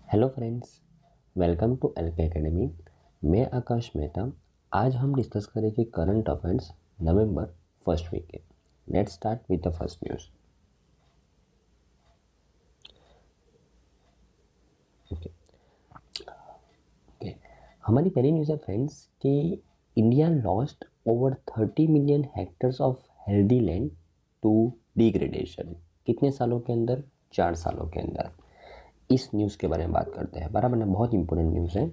Hello friends, welcome to LK academy. मैं आकाश मेहता। आज हम डिस्कस करेंगे current affairs November first week के। Let's start with the first news. Okay okay हमारी पहली न्यूज़ है फ्रेंड्स कि India lost over 30 million hectares of healthy land to degradation. कितने सालों के अंदर? 4 सालों के अंदर। इस न्यूज़ के बारे में बात करते हैं, बराबर ना? बहुत इंपॉर्टेंट न्यूज़ है।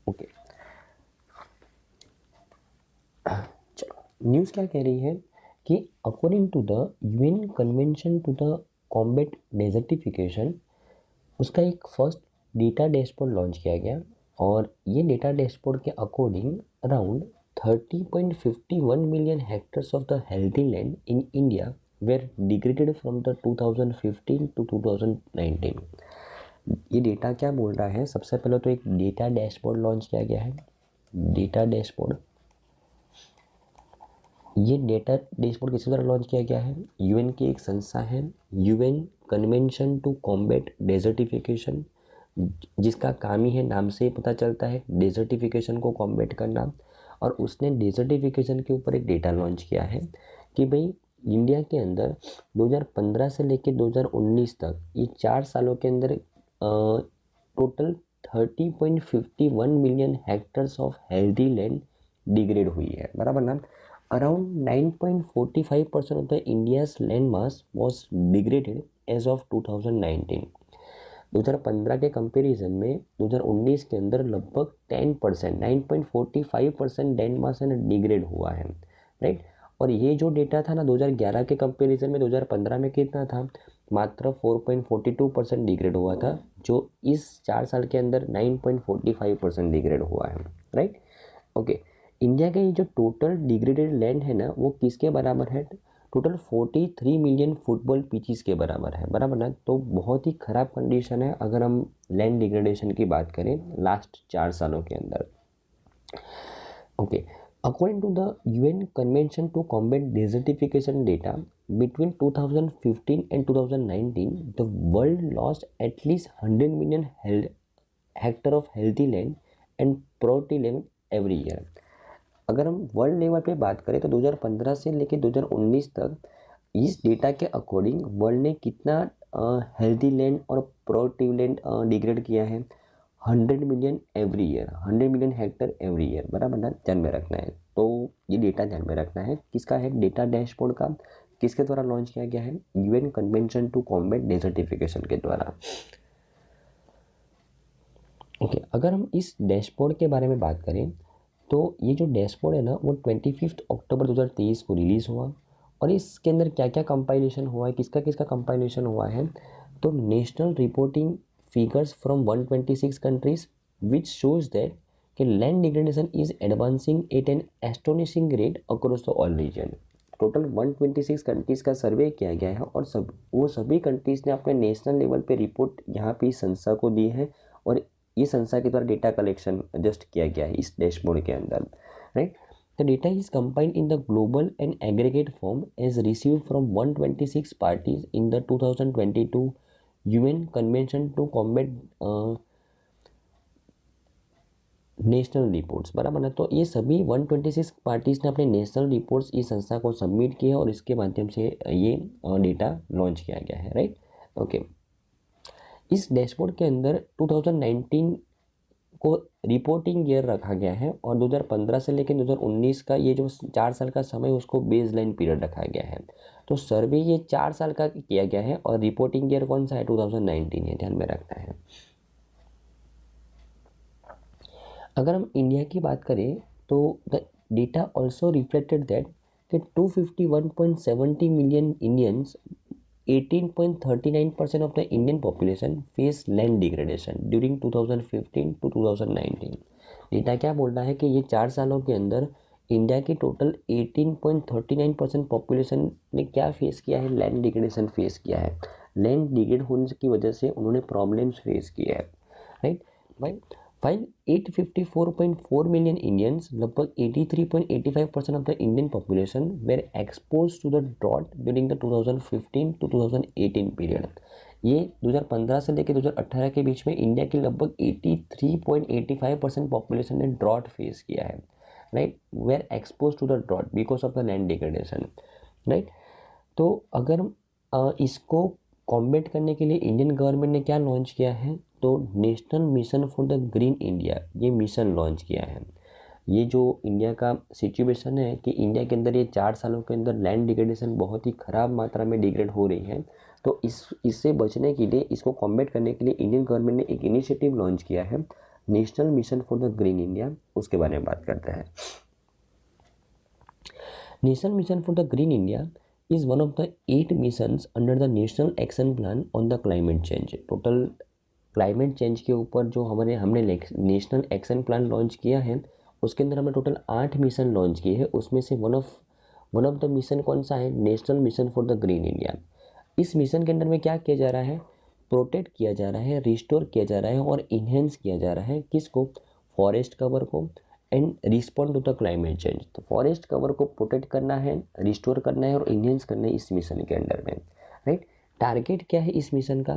ओके चलो, न्यूज़ क्या कह रही है कि according to the UN convention to the combat desertification, उसका एक फर्स्ट डेटा डैशबोर्ड लॉन्च किया गया। और ये डेटा डैशबोर्ड के according around 30.51 million hectares of the healthy land in India were degraded from the 2015 to 2019। ये डेटा क्या बोल रहा है? सबसे पहले तो एक डेटा डैशबोर्ड लॉन्च किया गया है। डेटा डैशबोर्ड, ये डेटा डैशबोर्ड किसी तरह लॉन्च किया गया है? यूएन की एक संस्था है, UN convention to combat desertification, जिसका काम ही है, नाम से ही पता चलता है, डेजर्टिफिकेशन को कॉम्बैट करना। और उसने डेजर्टिफिकेशन के ऊपर एक डेटा लॉन्च किया है कि भाई इंडिया के अंदर 2015 से लेकर 2019 तक ये 4 सालों के अंदर total 30.51 million hectares of healthy land degrade हुई है, बराबर ना? Around 9.45% of the India's land mass was degraded as of 2019। 2015 के कंपैरिजन में 2019 के अंदर लगभग 10%, 9.45% लैंड मास है ना डिग्रेड हुआ है, राइट। और ये जो डेटा था ना 2011 के कंपैरिजन में 2015 में कितना था? मात्र 4.42% डिग्रेड हुआ था, जो इस 4 साल के अंदर 9.45% डिग्रेड हुआ है, राइट। ओके, इंडिया के जो टोटल डिग्रेडेड लैंड है ना, वो किसके बराबर है? टोटल 43 मिलियन फुटबॉल पिचेस के बराबर है, बराबर ना? तो बहुत ही खराब कंडीशन है अगर हम लैंड डिग्रेडेशन की बात करें लास्ट 4 सालों के अंदर। Okay, according to the UN convention to combat desertification data, between 2015 and 2019 the world lost at least 100 million hectare of healthy land and poverty land every year। अगर हम वर्ल्ड लेवल पे बात करें तो 2015 से लेकर 2019 तक इस डेटा के अकॉर्डिंग वर्ल्ड ने कितना हेल्दी लैंड और प्रोडक्टिव लैंड डिग्रेड किया है? 100 million every year, 100 million Hector every year, बराबर ना? ध्यान में रखना है। तो ये डेटा ध्यान में रखना है। किसका है डेटा डैशबोर्ड का? किसके द्वारा लॉन्च किया गया है? UN convention to combat desertification के द्वारा। ओके, अगर हम इस डैशबोर्ड के बारे में बात करें तो ये जो डैशबोर्ड है ना, वो 25 अक्टूबर 2023 को रिलीज़ हुआ। और इसके अंदर क्या क्या कंपाइलेशन हुआ है, किसका किसका कंपाइलेशन हुआ है? तो national reporting figures from 126 countries which shows that कि land degradation is advancing at an astonishing rate across the all region. Total 126 countries का सर्वे किया गया है और वो सभी कंट्रीज़ ने अपने नेशनल लेवल पे रिपोर्ट यहाँ पे इस संस्था को दी है। और ये संस्था के द्वारा डेटा कलेक्शन जस्ट किया गया है इस डैशबोर्ड के अंदर, right. The data is compiled in the global and aggregate form as received from 126 parties in the 2022 UN convention to combat national reports, बराबर ना? तो ये सभी 126 पार्टीज ने अपने नेशनल रिपोर्ट्स इस संस्था को सबमिट किए और इसके माध्यम से ये डेटा लॉन्च किया गया है, राइट। ओके, इस डैशबोर्ड के अंदर 2019 को रिपोर्टिंग ईयर रखा गया है और 2015 से लेकर 2019 का ये जो 4 साल का समय उसको बेसलाइन पीरियड रखा गया है। तो सर्वे ये 4 साल का किया गया है और रिपोर्टिंग ईयर कौन सा है? 2019 है, ध्यान में रखना है। अगर हम इंडिया की बात करें तो the data also reflected that कि 251.70 million Indians, 18.39% of the Indian population face land degradation during 2015 to 2019। Data क्या बोल रहा है कि ये 4 सालों के अंदर इंडिया की टोटल 18.39% पॉपुलेशन ने क्या फेस किया है? लैंड डिग्रेडेशन फेस किया है। लैंड डिग्रेड होने की वजह से उन्होंने प्रॉब्लम्स फेस किए हैं, राइट भाई। फाइल 854.4 मिलियन इंडियंस, लगभग 83.85% of the Indian population were exposed to the drought during the 2015 to 2018 period. ये 2015 से लेकर 2018 के बीच में इंडिया की लगभग 83.85% पॉपुलेशन ने ड्रॉट फेस किया है, right, were exposed to the drought because of the land degradation, right. तो अगर इसको कॉम्बेट करने के लिए इंडियन गवर्नमेंट ने क्या लॉन्च किया है, तो national mission for the green India, ये मिशन लॉन्च किया है। ये जो इंडिया का सिचुएशन है कि इंडिया के अंदर ये 4 सालों के अंदर लैंड डिग्रेडेशन बहुत ही ख़राब मात्रा में डिग्रेड हो रही है, तो इससे बचने के लिए, इसको कॉम्बेट करने के लिए इंडियन गवर्नमेंट ने एक इनिशिएटिव लॉन्च किया है, national mission for the green India. उसके बारे में बात करते हैं। National mission for the green India is one of the 8 missions under the National Action Plan on the Climate Change। Total climate change के ऊपर जो हमने नेशनल एक्शन प्लान लॉन्च किया है, उसके अंदर हमने टोटल 8 मिशन लॉन्च किए हैं। उसमें से वन ऑफ द मिशन कौन सा है, national mission for the green India. इस मिशन के अंदर में क्या किया जा रहा है, प्रोटेक्ट किया जा रहा है, रिस्टोर किया जा रहा है और इन्हेंस किया जा रहा है किसको, फॉरेस्ट कवर को, and respond to the climate change. तो फॉरेस्ट कवर को प्रोटेक्ट करना है, रिस्टोर करना है और इन्हेंस करना है इस मिशन के अंडर में, राइट। टारगेट क्या है इस मिशन का,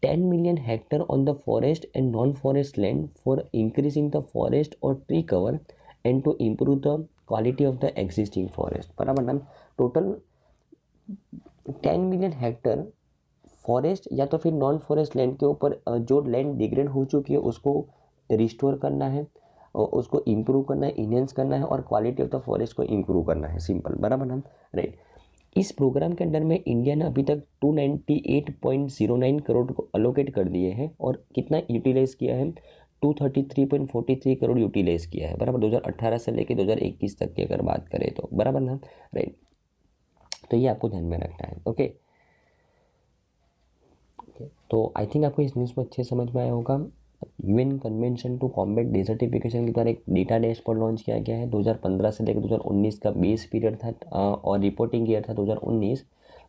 10 million hectare on the forest and non forest land for increasing the forest और tree cover and to improve the quality of the existing forest. बराबर ना, टोटल 10 मिलियन हेक्टर फॉरेस्ट या तो फिर नॉन फॉरेस्ट लैंड के ऊपर जो land degrade हो चुकी है उसको रिस्टोर करना है, उसको इम्प्रूव करना है, इन्हेंस करना है और क्वालिटी ऑफ द फॉरेस्ट को इम्प्रूव करना है, सिंपल, बराबर ना, राइट। इस प्रोग्राम के अंडर में इंडिया ने अभी तक 298.09 करोड़ को अलोकेट कर दिए हैं और कितना यूटिलाइज किया है, 233.43 करोड़ यूटिलाइज किया है, बराबर, 2018 से लेकर 2021 तक की अगर बात करें तो, बराबर ना, राइट। तो ये आपको ध्यान में रखना है, ओके। तो आई थिंक आपको इस न्यूज़ में अच्छे समझ में आया होगा। UN convention to combat desertification के द्वारा एक डेटा डैशबोर्ड लॉन्च किया गया है। 2015 से लेकर 2019 का बेस पीरियड था और रिपोर्टिंग ईयर था 2019।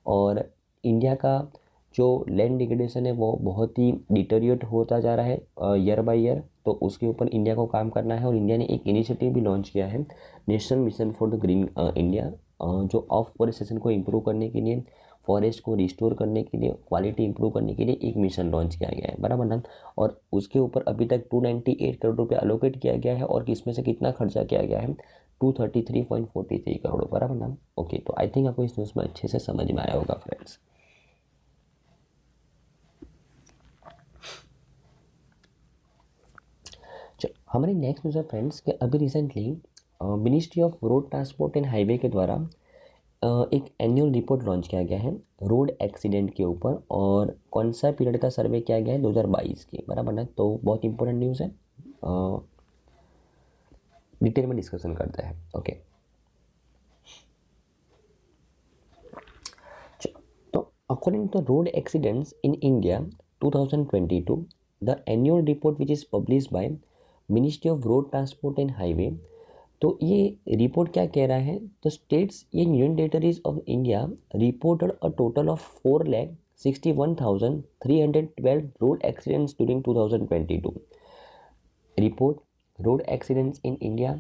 और इंडिया का जो लैंड डिग्रेडेशन है वो बहुत ही डिटेरियोरेट होता जा रहा है ईयर बाय ईयर, तो उसके ऊपर इंडिया को काम करना है। और इंडिया ने एक इनिशिएटिव भी लॉन्च किया है, national mission for the green India, जो ऑफ फॉरेस्टेशन को इम्प्रूव करने के लिए, फॉरेस्ट को रिस्टोर करने के लिए, क्वालिटी इंप्रूव करने के लिए एक मिशन लॉन्च किया गया है, बराबर ना। और उसके ऊपर अभी तक 298 करोड़ रुपए अलोकेट किया गया है और इसमें से कितना खर्चा किया गया है, 233.43 करोड़, बराबर ना, ओके। तो आई थिंक आपको इस न्यूज़ में अच्छे से समझ में आया होगा फ्रेंड्स। हमारी नेक्स्ट न्यूज़ है फ्रेंड्स कि अभी recently ministry of road transport and highway के द्वारा एक एनुअल रिपोर्ट लॉन्च किया गया है रोड एक्सीडेंट के ऊपर, और कौन सा पीरियड का सर्वे किया गया है, 2022 की, बराबर ना। तो बहुत इंपॉर्टेंट न्यूज़ है, डिटेल में डिस्कशन करते हैं, ओके। तो according to road accidents in India 2022, the annual report which is publish by ministry of road transport and highway. तो ये रिपोर्ट क्या कह रहा है, the states in union territories of India reported a total of 4,61,312 road accidents during 2022। Report road accidents in India,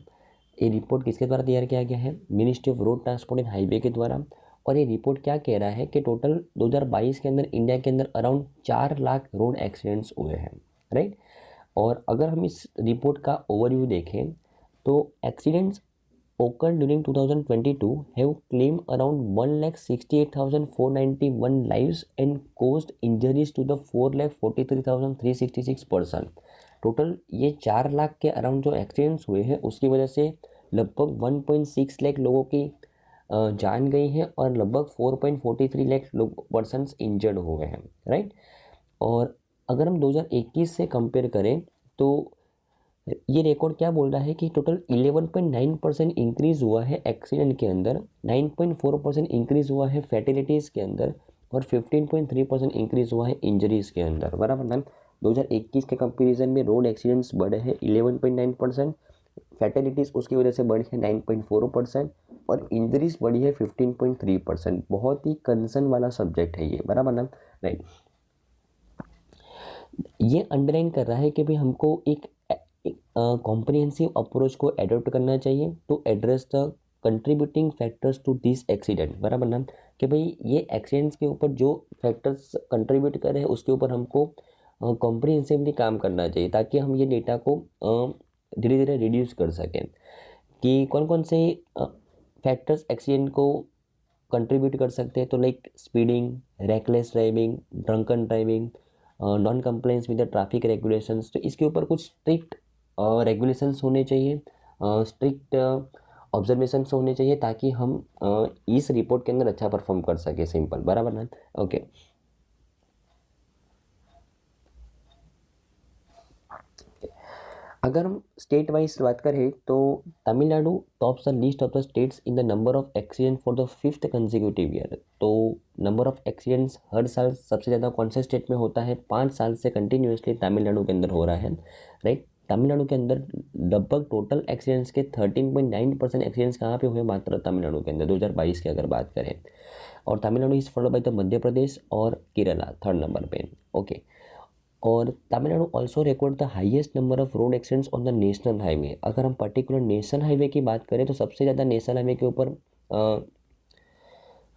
ये report किसके द्वारा तैयार किया गया है, ministry of road transport and highway के द्वारा। और ये रिपोर्ट क्या कह रहा है कि टोटल 2022 के अंदर इंडिया के अंदर अराउंड 4 लाख रोड एक्सीडेंट्स हुए हैं, राइट। और अगर हम इस रिपोर्ट का ओवरव्यू देखें तो accidents occurred during 2022 have claimed around 1,68,491 lives and caused injuries to the 4,43,366 person। Total ये 4 लाख के अराउंड जो एक्सीडेंट्स हुए हैं उसकी वजह से लगभग 1.6 लाख लोगों की जान गई है और लगभग 4.43 लाख पर्सनस इंजर्ड हो गए हैं, राइट। और अगर हम 2021 से कंपेयर करें तो ये रिकॉर्ड क्या बोल रहा है कि टोटल 11.9% इंक्रीज़ हुआ है एक्सीडेंट के अंदर, 9.4% इंक्रीज़ हुआ है फैटिलिटीज़ के अंदर और 15.3% इंक्रीज़ हुआ है इंजरीज़ के अंदर, बराबर ना। 2021 के कंपैरिजन में रोड एक्सीडेंट्स बढ़े हैं 11.9%, फैटिलिटीज़ उसकी वजह से बढ़ी है 9.4% और इंजरीज बढ़ी है 15.3%। बहुत ही कंसर्न वाला सब्जेक्ट है ये, बराबर ना, राइट। ये अंडरलाइन कर रहा है कि भाई हमको एक कॉम्प्रिहेंसिव अप्रोच को एडॉप्ट करना चाहिए to address the contributing factors to this accident, बराबर ना, कि भाई ये एक्सीडेंट्स के ऊपर जो फैक्टर्स कंट्रीब्यूट कर रहे हैं उसके ऊपर हमको कॉम्प्रिहेंसिवली काम करना चाहिए ताकि हम ये डेटा को धीरे धीरे रिड्यूस कर सकें कि कौन कौन से फैक्टर्स एक्सीडेंट को कंट्रीब्यूट कर सकते हैं। तो like speeding, reckless driving, drunken driving, non compliance with the traffic regulations. तो इसके ऊपर कुछ स्ट्रिक्ट रेगुलेशंस होने चाहिए, स्ट्रिक्ट ऑब्जर्वेशंस होने चाहिए ताकि हम इस रिपोर्ट के अंदर अच्छा परफॉर्म कर सके। सिंपल, बराबर ना। ओके, अगर हम स्टेट वाइज बात करें तो Tamil Nadu tops the list of the states in the number of accident for the 5th consecutive year. तो नंबर ऑफ एक्सीडेंट्स हर साल सबसे ज़्यादा कौन से स्टेट में होता है? 5 साल से कंटिन्यूसली तमिलनाडु के अंदर हो रहा है, राइट। तमिलनाडु के अंदर लगभग टोटल एक्सीडेंट्स के 13.9% एक्सीडेंट्स कहाँ पे हुए? मात्र तमिलनाडु के अंदर 2022 की अगर बात करें। और Tamil Nadu is followed by the Madhya Pradesh और केरला 3rd नंबर पे। ओके, और Tamil Nadu also record the highest number of road accidents on the national highway. अगर हम पर्टिकुलर नेशनल हाईवे की बात करें तो सबसे ज़्यादा नेशनल हाईवे के ऊपर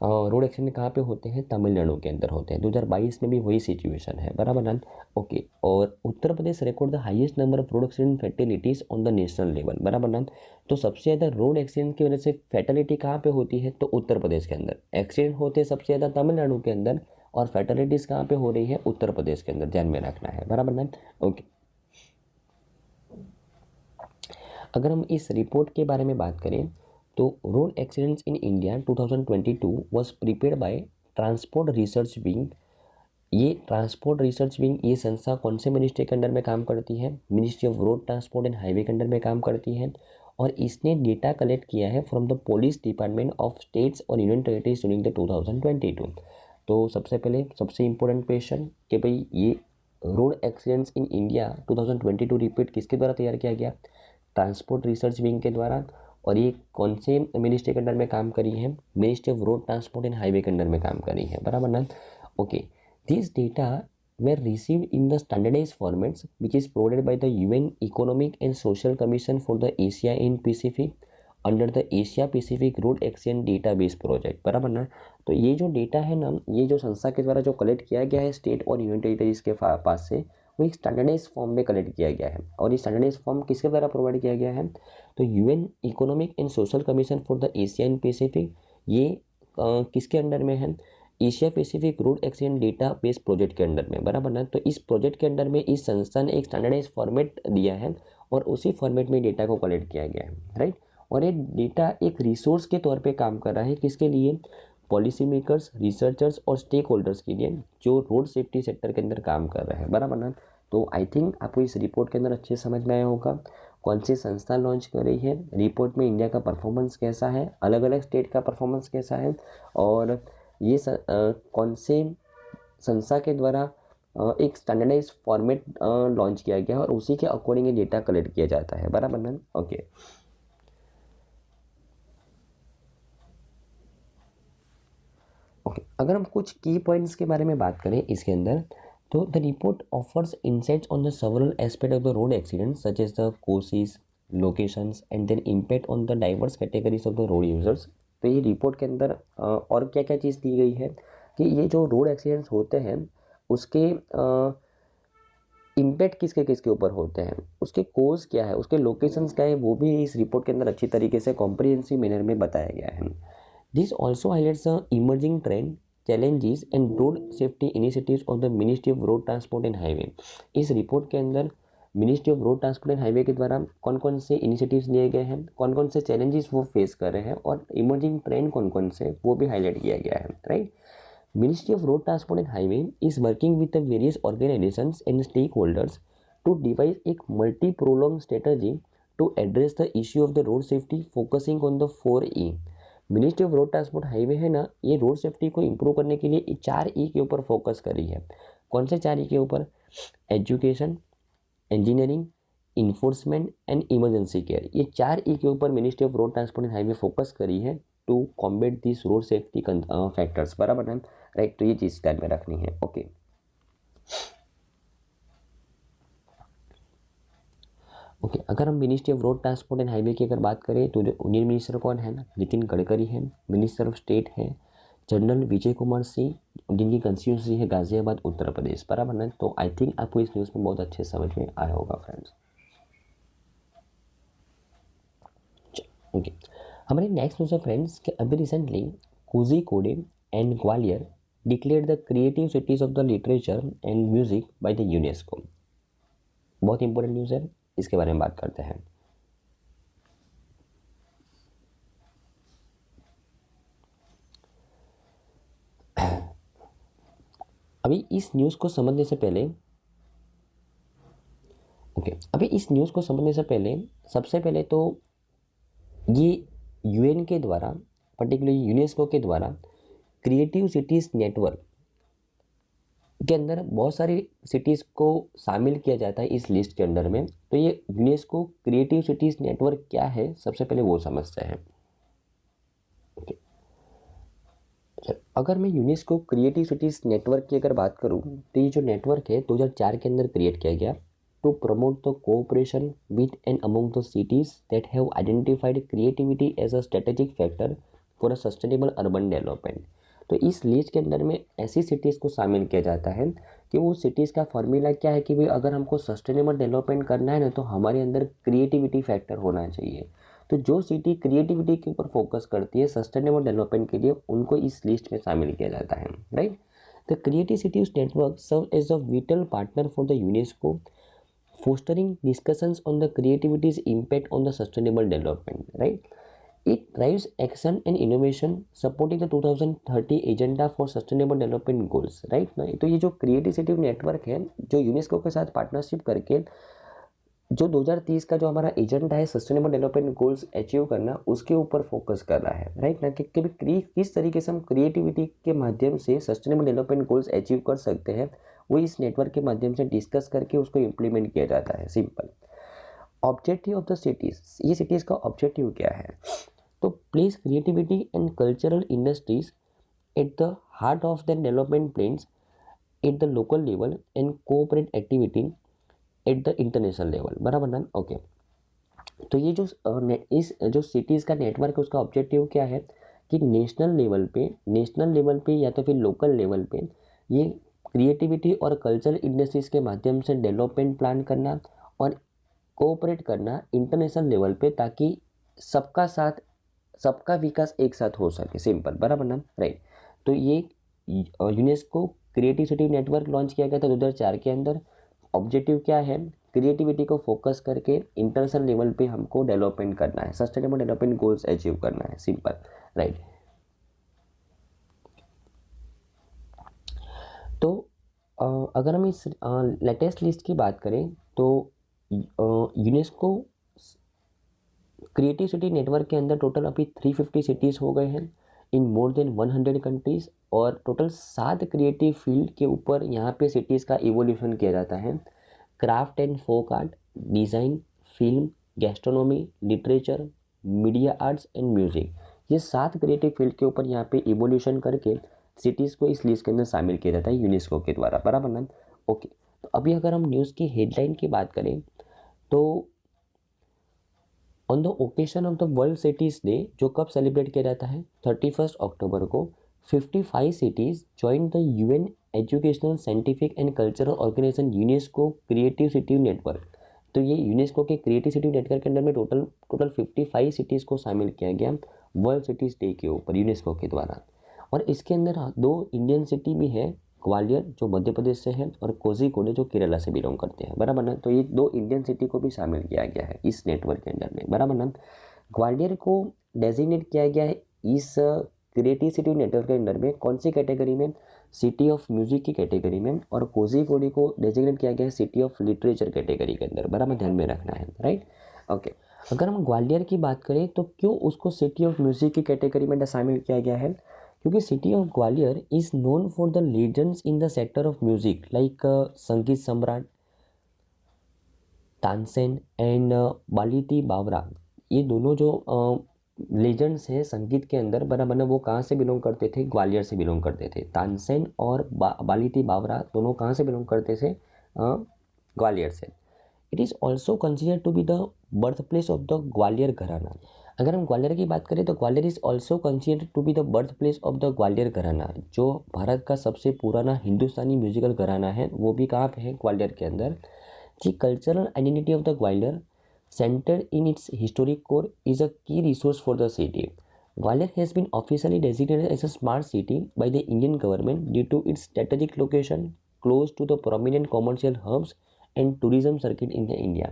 रोड एक्सीडेंट कहाँ पे होते हैं? तमिलनाडु के अंदर होते हैं। 2022 में भी वही सिचुएशन है, बराबर ना। ओके, और Uttar Pradesh record the highest number of road accident fatalities on the national level, बराबर ना। तो सबसे ज़्यादा रोड एक्सीडेंट की वजह से फैटेलिटी कहाँ पे होती है? तो उत्तर प्रदेश के अंदर। एक्सीडेंट होते हैं सबसे ज़्यादा तमिलनाडु के अंदर और फैटेलिटीज़ कहाँ पे हो रही है? उत्तर प्रदेश के अंदर, ध्यान में रखना है, बराबर ना। ओके, अगर हम इस रिपोर्ट के बारे में बात करें तो road accidents in India 2022 was prepared by transport research wing. ये ट्रांसपोर्ट रिसर्च विंग, ये संस्था कौन से मिनिस्ट्री के अंडर में काम करती है? Ministry of road transport and highway के अंडर में काम करती है। और इसने डेटा कलेक्ट किया है from the police department of states और यूनियन टेरिटरीज ड्यूरिंग द 2022। तो सबसे पहले सबसे इंपॉर्टेंट क्वेश्चन कि भाई ये road accidents in India 2022 report किसके द्वारा तैयार किया गया? ट्रांसपोर्ट रिसर्च विंग के द्वारा। और ये कौन से मिनिस्ट्री के अंडर में काम करी है? Ministry of road transport and highway के अंडर में काम करी है, बराबर ना। Okay, this data were received in the standardized formats which is provided by the UN Economic and Social Commission for the Asia and Pacific under the Asia Pacific road accident database project, बराबर ना। तो ये जो data है ना, ये जो संस्था के द्वारा जो कलेक्ट किया गया है स्टेट और यूनियन टेरिटरीज के पास से, वो एक स्टैंडर्डाइज फॉर्म में कलेक्ट किया गया है। और ये स्टैंडर्डाइज फॉर्म किसके द्वारा प्रोवाइड किया गया है? तो UN economic and social commission for the Asia and Pacific, ये किसके अंडर में है? Asia Pacific road accident data base project के अंडर में, बराबर ना। तो इस प्रोजेक्ट के अंडर में इस संस्था ने एक स्टैंडर्डाइज फॉर्मेट दिया है और उसी फॉर्मेट में डेटा को कलेक्ट किया गया है, राइट। और ये डेटा एक रिसोर्स के तौर पे काम कर रहा है, किसके लिए? पॉलिसी मेकर्स, रिसर्चर्स और स्टेक होल्डर्स के लिए जो रोड सेफ्टी सेक्टर के अंदर काम कर रहे हैं, बराबर ना। तो आई थिंक आपको इस रिपोर्ट के अंदर अच्छे समझ में आया होगा कौन सी संस्था लॉन्च कर रही है, रिपोर्ट में इंडिया का परफॉर्मेंस कैसा है, अलग अलग स्टेट का परफॉर्मेंस कैसा है, और ये कौन से संस्था के द्वारा एक स्टैंडर्डाइज फॉर्मेट लॉन्च किया गया है और उसी के अकॉर्डिंग ये डेटा कलेक्ट किया जाता है, बराबर ना। ओके, अगर हम कुछ की पॉइंट्स के बारे में बात करें इसके अंदर, तो the report offers insights on the several aspect of the road accident such as the causes, locations and then impact on the diverse categories of the road users. तो ये रिपोर्ट के अंदर और क्या क्या चीज़ दी गई है कि ये जो रोड एक्सीडेंट्स होते हैं उसके इम्पैक्ट किसके किसके ऊपर होते हैं, उसके कोज क्या है, उसके लोकेशंस क्या है, वो भी इस रिपोर्ट के अंदर अच्छी तरीके से कॉम्प्रिहेंसिव मैनर में बताया गया है। This also highlights the emerging trend, challenges and road safety initiatives of the ministry of road transport and highway. इस रिपोर्ट के अंदर ministry of road transport and highway के द्वारा कौन कौन से इनिशिएटिव्स लिए गए हैं, कौन कौन से चैलेंजेस वो फेस कर रहे हैं और इमर्जिंग ट्रेंड कौन कौन से, वो भी हाईलाइट किया गया है, right. Ministry of Road Transport and Highway is working with the various organizations and stakeholders to devise a multi-pronged strategy to address the issue of the road safety, focusing on the 4E। Ministry of road transport highway है ना, ये road safety को improve करने के लिए 4E के ऊपर focus कर रही है। कौन से 4E के ऊपर? Education, engineering, enforcement and emergency care. ये 4E के ऊपर ministry of road transport and highway focus करी है to combat this road safety factors, बराबर है, राइट। तो ये चीज़ ध्यान में रखनी है। ओके, ओके, अगर हम ministry of road transport and highway की अगर बात करें तो जो यूनियन मिनिस्टर कौन है ना, नितिन गडकरी है। मिनिस्टर ऑफ स्टेट है जनरल विजय कुमार सिंह, जिनकी कंस्टिट्यूंसी है गाजियाबाद उत्तर प्रदेश, बराबर ना। तो आई थिंक आपको इस न्यूज़ में बहुत अच्छे समझ में आया होगा फ्रेंड्स। ओके, हमारे नेक्स्ट न्यूज़ है फ्रेंड्स कि अभी recently Kozhikode and Gwalior declared the creative cities of the literature and music by the UNESCO. बहुत इंपॉर्टेंट न्यूज़ है, इसके बारे में बात करते हैं। अभी इस न्यूज़ को समझने से पहले सबसे पहले तो ये यूएन के द्वारा, पर्टिकुलरली यूनेस्को के द्वारा क्रिएटिव सिटीज़ नेटवर्क के अंदर बहुत सारी सिटीज़ को शामिल किया जाता है इस लिस्ट के अंडर में। तो ये यूनेस्को क्रिएटिव सिटीज़ नेटवर्क क्या है, सबसे पहले वो समझते हैं। ओके, अगर मैं यूनेस्को क्रिएटिव सिटीज़ नेटवर्क की अगर बात करूं तो ये जो नेटवर्क है 2004 के अंदर क्रिएट किया गया to promote the cooperation with and among the cities that have identified creativity as a strategic factor for a sustainable urban development. तो इस लिस्ट के अंदर में ऐसी सिटीज़ को शामिल किया जाता है कि वो सिटीज़ का फॉर्मूला क्या है कि भाई अगर हमको सस्टेनेबल डेवलपमेंट करना है ना तो हमारे अंदर क्रिएटिविटी फैक्टर होना चाहिए। तो जो सिटी क्रिएटिविटी के ऊपर फोकस करती है सस्टेनेबल डेवलपमेंट के लिए, उनको इस लिस्ट में शामिल किया जाता है, right. The creative cities network serve as a vital partner for the UNESCO, fostering discussions on the creativity's impact on the sustainable development, right? It drives action and innovation supporting the 2030 agenda for sustainable development goals, right ना। तो ये जो creative city network है जो UNESCO के साथ partnership करके जो 2030 का जो हमारा एजेंडा है सस्टेनेबल डेवलपमेंट गोल्स अचीव करना, उसके ऊपर फोकस कर रहा है, राइट ना। कि किस तरीके से हम क्रिएटिविटी के माध्यम से सस्टेनेबल डेवलपमेंट गोल्स अचीव कर सकते हैं, वो इस नेटवर्क के माध्यम से डिस्कस करके उसको इम्प्लीमेंट किया जाता है। Simple objective of the cities, ये सिटीज़ का ऑब्जेक्टिव क्या है? तो place creativity and cultural industries at the heart of the development plans at the local level and cooperate activity at the international level, बराबर ना। ओके, तो ये जो इस जो सिटीज़ का नेटवर्क है उसका ऑब्जेक्टिव क्या है कि नेशनल लेवल पे या तो फिर लोकल लेवल पे ये क्रिएटिविटी और कल्चरल इंडस्ट्रीज के माध्यम से डेवलपमेंट प्लान करना और कोऑपरेट करना इंटरनेशनल लेवल पे, ताकि सबका साथ सबका विकास एक साथ हो सके। सिंपल, बराबर ना, राइट। तो ये UNESCO creative city network launch किया गया था 2004 के अंदर। ऑब्जेक्टिव क्या है? क्रिएटिविटी को फोकस करके इंटरनेशनल लेवल पे हमको डेवलपमेंट करना है, सस्टेनेबल डेवलपमेंट गोल्स अचीव करना है। Simple, right. तो अगर हम इस लेटेस्ट लिस्ट की बात करें तो यूनेस्को क्रिएटिव सिटी नेटवर्क के अंदर टोटल अभी 350 सिटीज़ हो गए हैं इन मोर देन 100 कंट्रीज़, और टोटल 7 क्रिएटिव फील्ड के ऊपर यहाँ पे सिटीज़ का इवोल्यूशन किया जाता है। Craft and folk art, design, film, gastronomy, literature, media arts and music, ये 7 क्रिएटिव फील्ड के ऊपर यहाँ पे इवोल्यूशन करके सिटीज़ को इस लिस्ट के अंदर शामिल किया जाता है यूनेस्को के द्वारा, बराबर ना। ओके, तो अभी अगर हम न्यूज़ की हेडलाइन की बात करें तो on the occasion of the world cities day, जो कब सेलिब्रेट किया जाता है 31 अक्टूबर को, 55 cities join the UN educational scientific and cultural organisation UNESCO creative city network. तो ये यूनेस्को के क्रिएटिव सिटी नेटवर्क के अंदर में टोटल 55 सिटीज़ को शामिल किया गया वर्ल्ड सिटीज़ डे के ऊपर यूनेस्को के द्वारा। और इसके अंदर 2 इंडियन सिटी भी है, ग्वालियर जो मध्य प्रदेश से है और कोझिकोड जो केरला से बिलोंग करते हैं, बराबर ना। तो ये 2 इंडियन सिटी को भी शामिल किया गया है इस नेटवर्क के अंदर में, बराबर ना। ग्वालियर को डेजिग्नेट किया गया है इस क्रिएटिव सिटी नेटवर्क के अंदर में कौन सी कैटेगरी में? सिटी ऑफ म्यूजिक की कैटेगरी में। और कोझिकोड को डेजिग्नेट किया गया है सिटी ऑफ लिटरेचर कैटेगरी के अंदर, बराबर, ध्यान में रखना है, राइट। ओके, अगर हम ग्वालियर की बात करें तो क्यों उसको सिटी ऑफ म्यूजिक की कैटेगरी में शामिल किया गया है? क्योंकि city of Gwalior is known for the legends in the sector of music like संगीत सम्राट तानसेन एंड बालिती बावरा। ये दोनों जो लेजेंड्स हैं संगीत के अंदर, बराबर ना, वो कहाँ से बिलोंग करते थे? ग्वालियर से बिलोंग करते थे। तानसेन और बालिती बावरा दोनों कहाँ से बिलोंग करते थे? ग्वालियर से। It is also consider to be the birth place of the Gwalior gharana. अगर हम ग्वालियर की बात करें तो Gwalior is also consider to be the birth place of the Gwalior gharana, जो भारत का सबसे पुराना हिंदुस्तानी म्यूजिकल घराना है वो भी कहाँ पे है, ग्वालियर के अंदर। The cultural identity of the Gwalior, centered in its historic core, is a key resource for the city. Gwalior has been officially designated as a smart city by the Indian government due to its strategic location close to the prominent commercial hubs and tourism circuit in the India.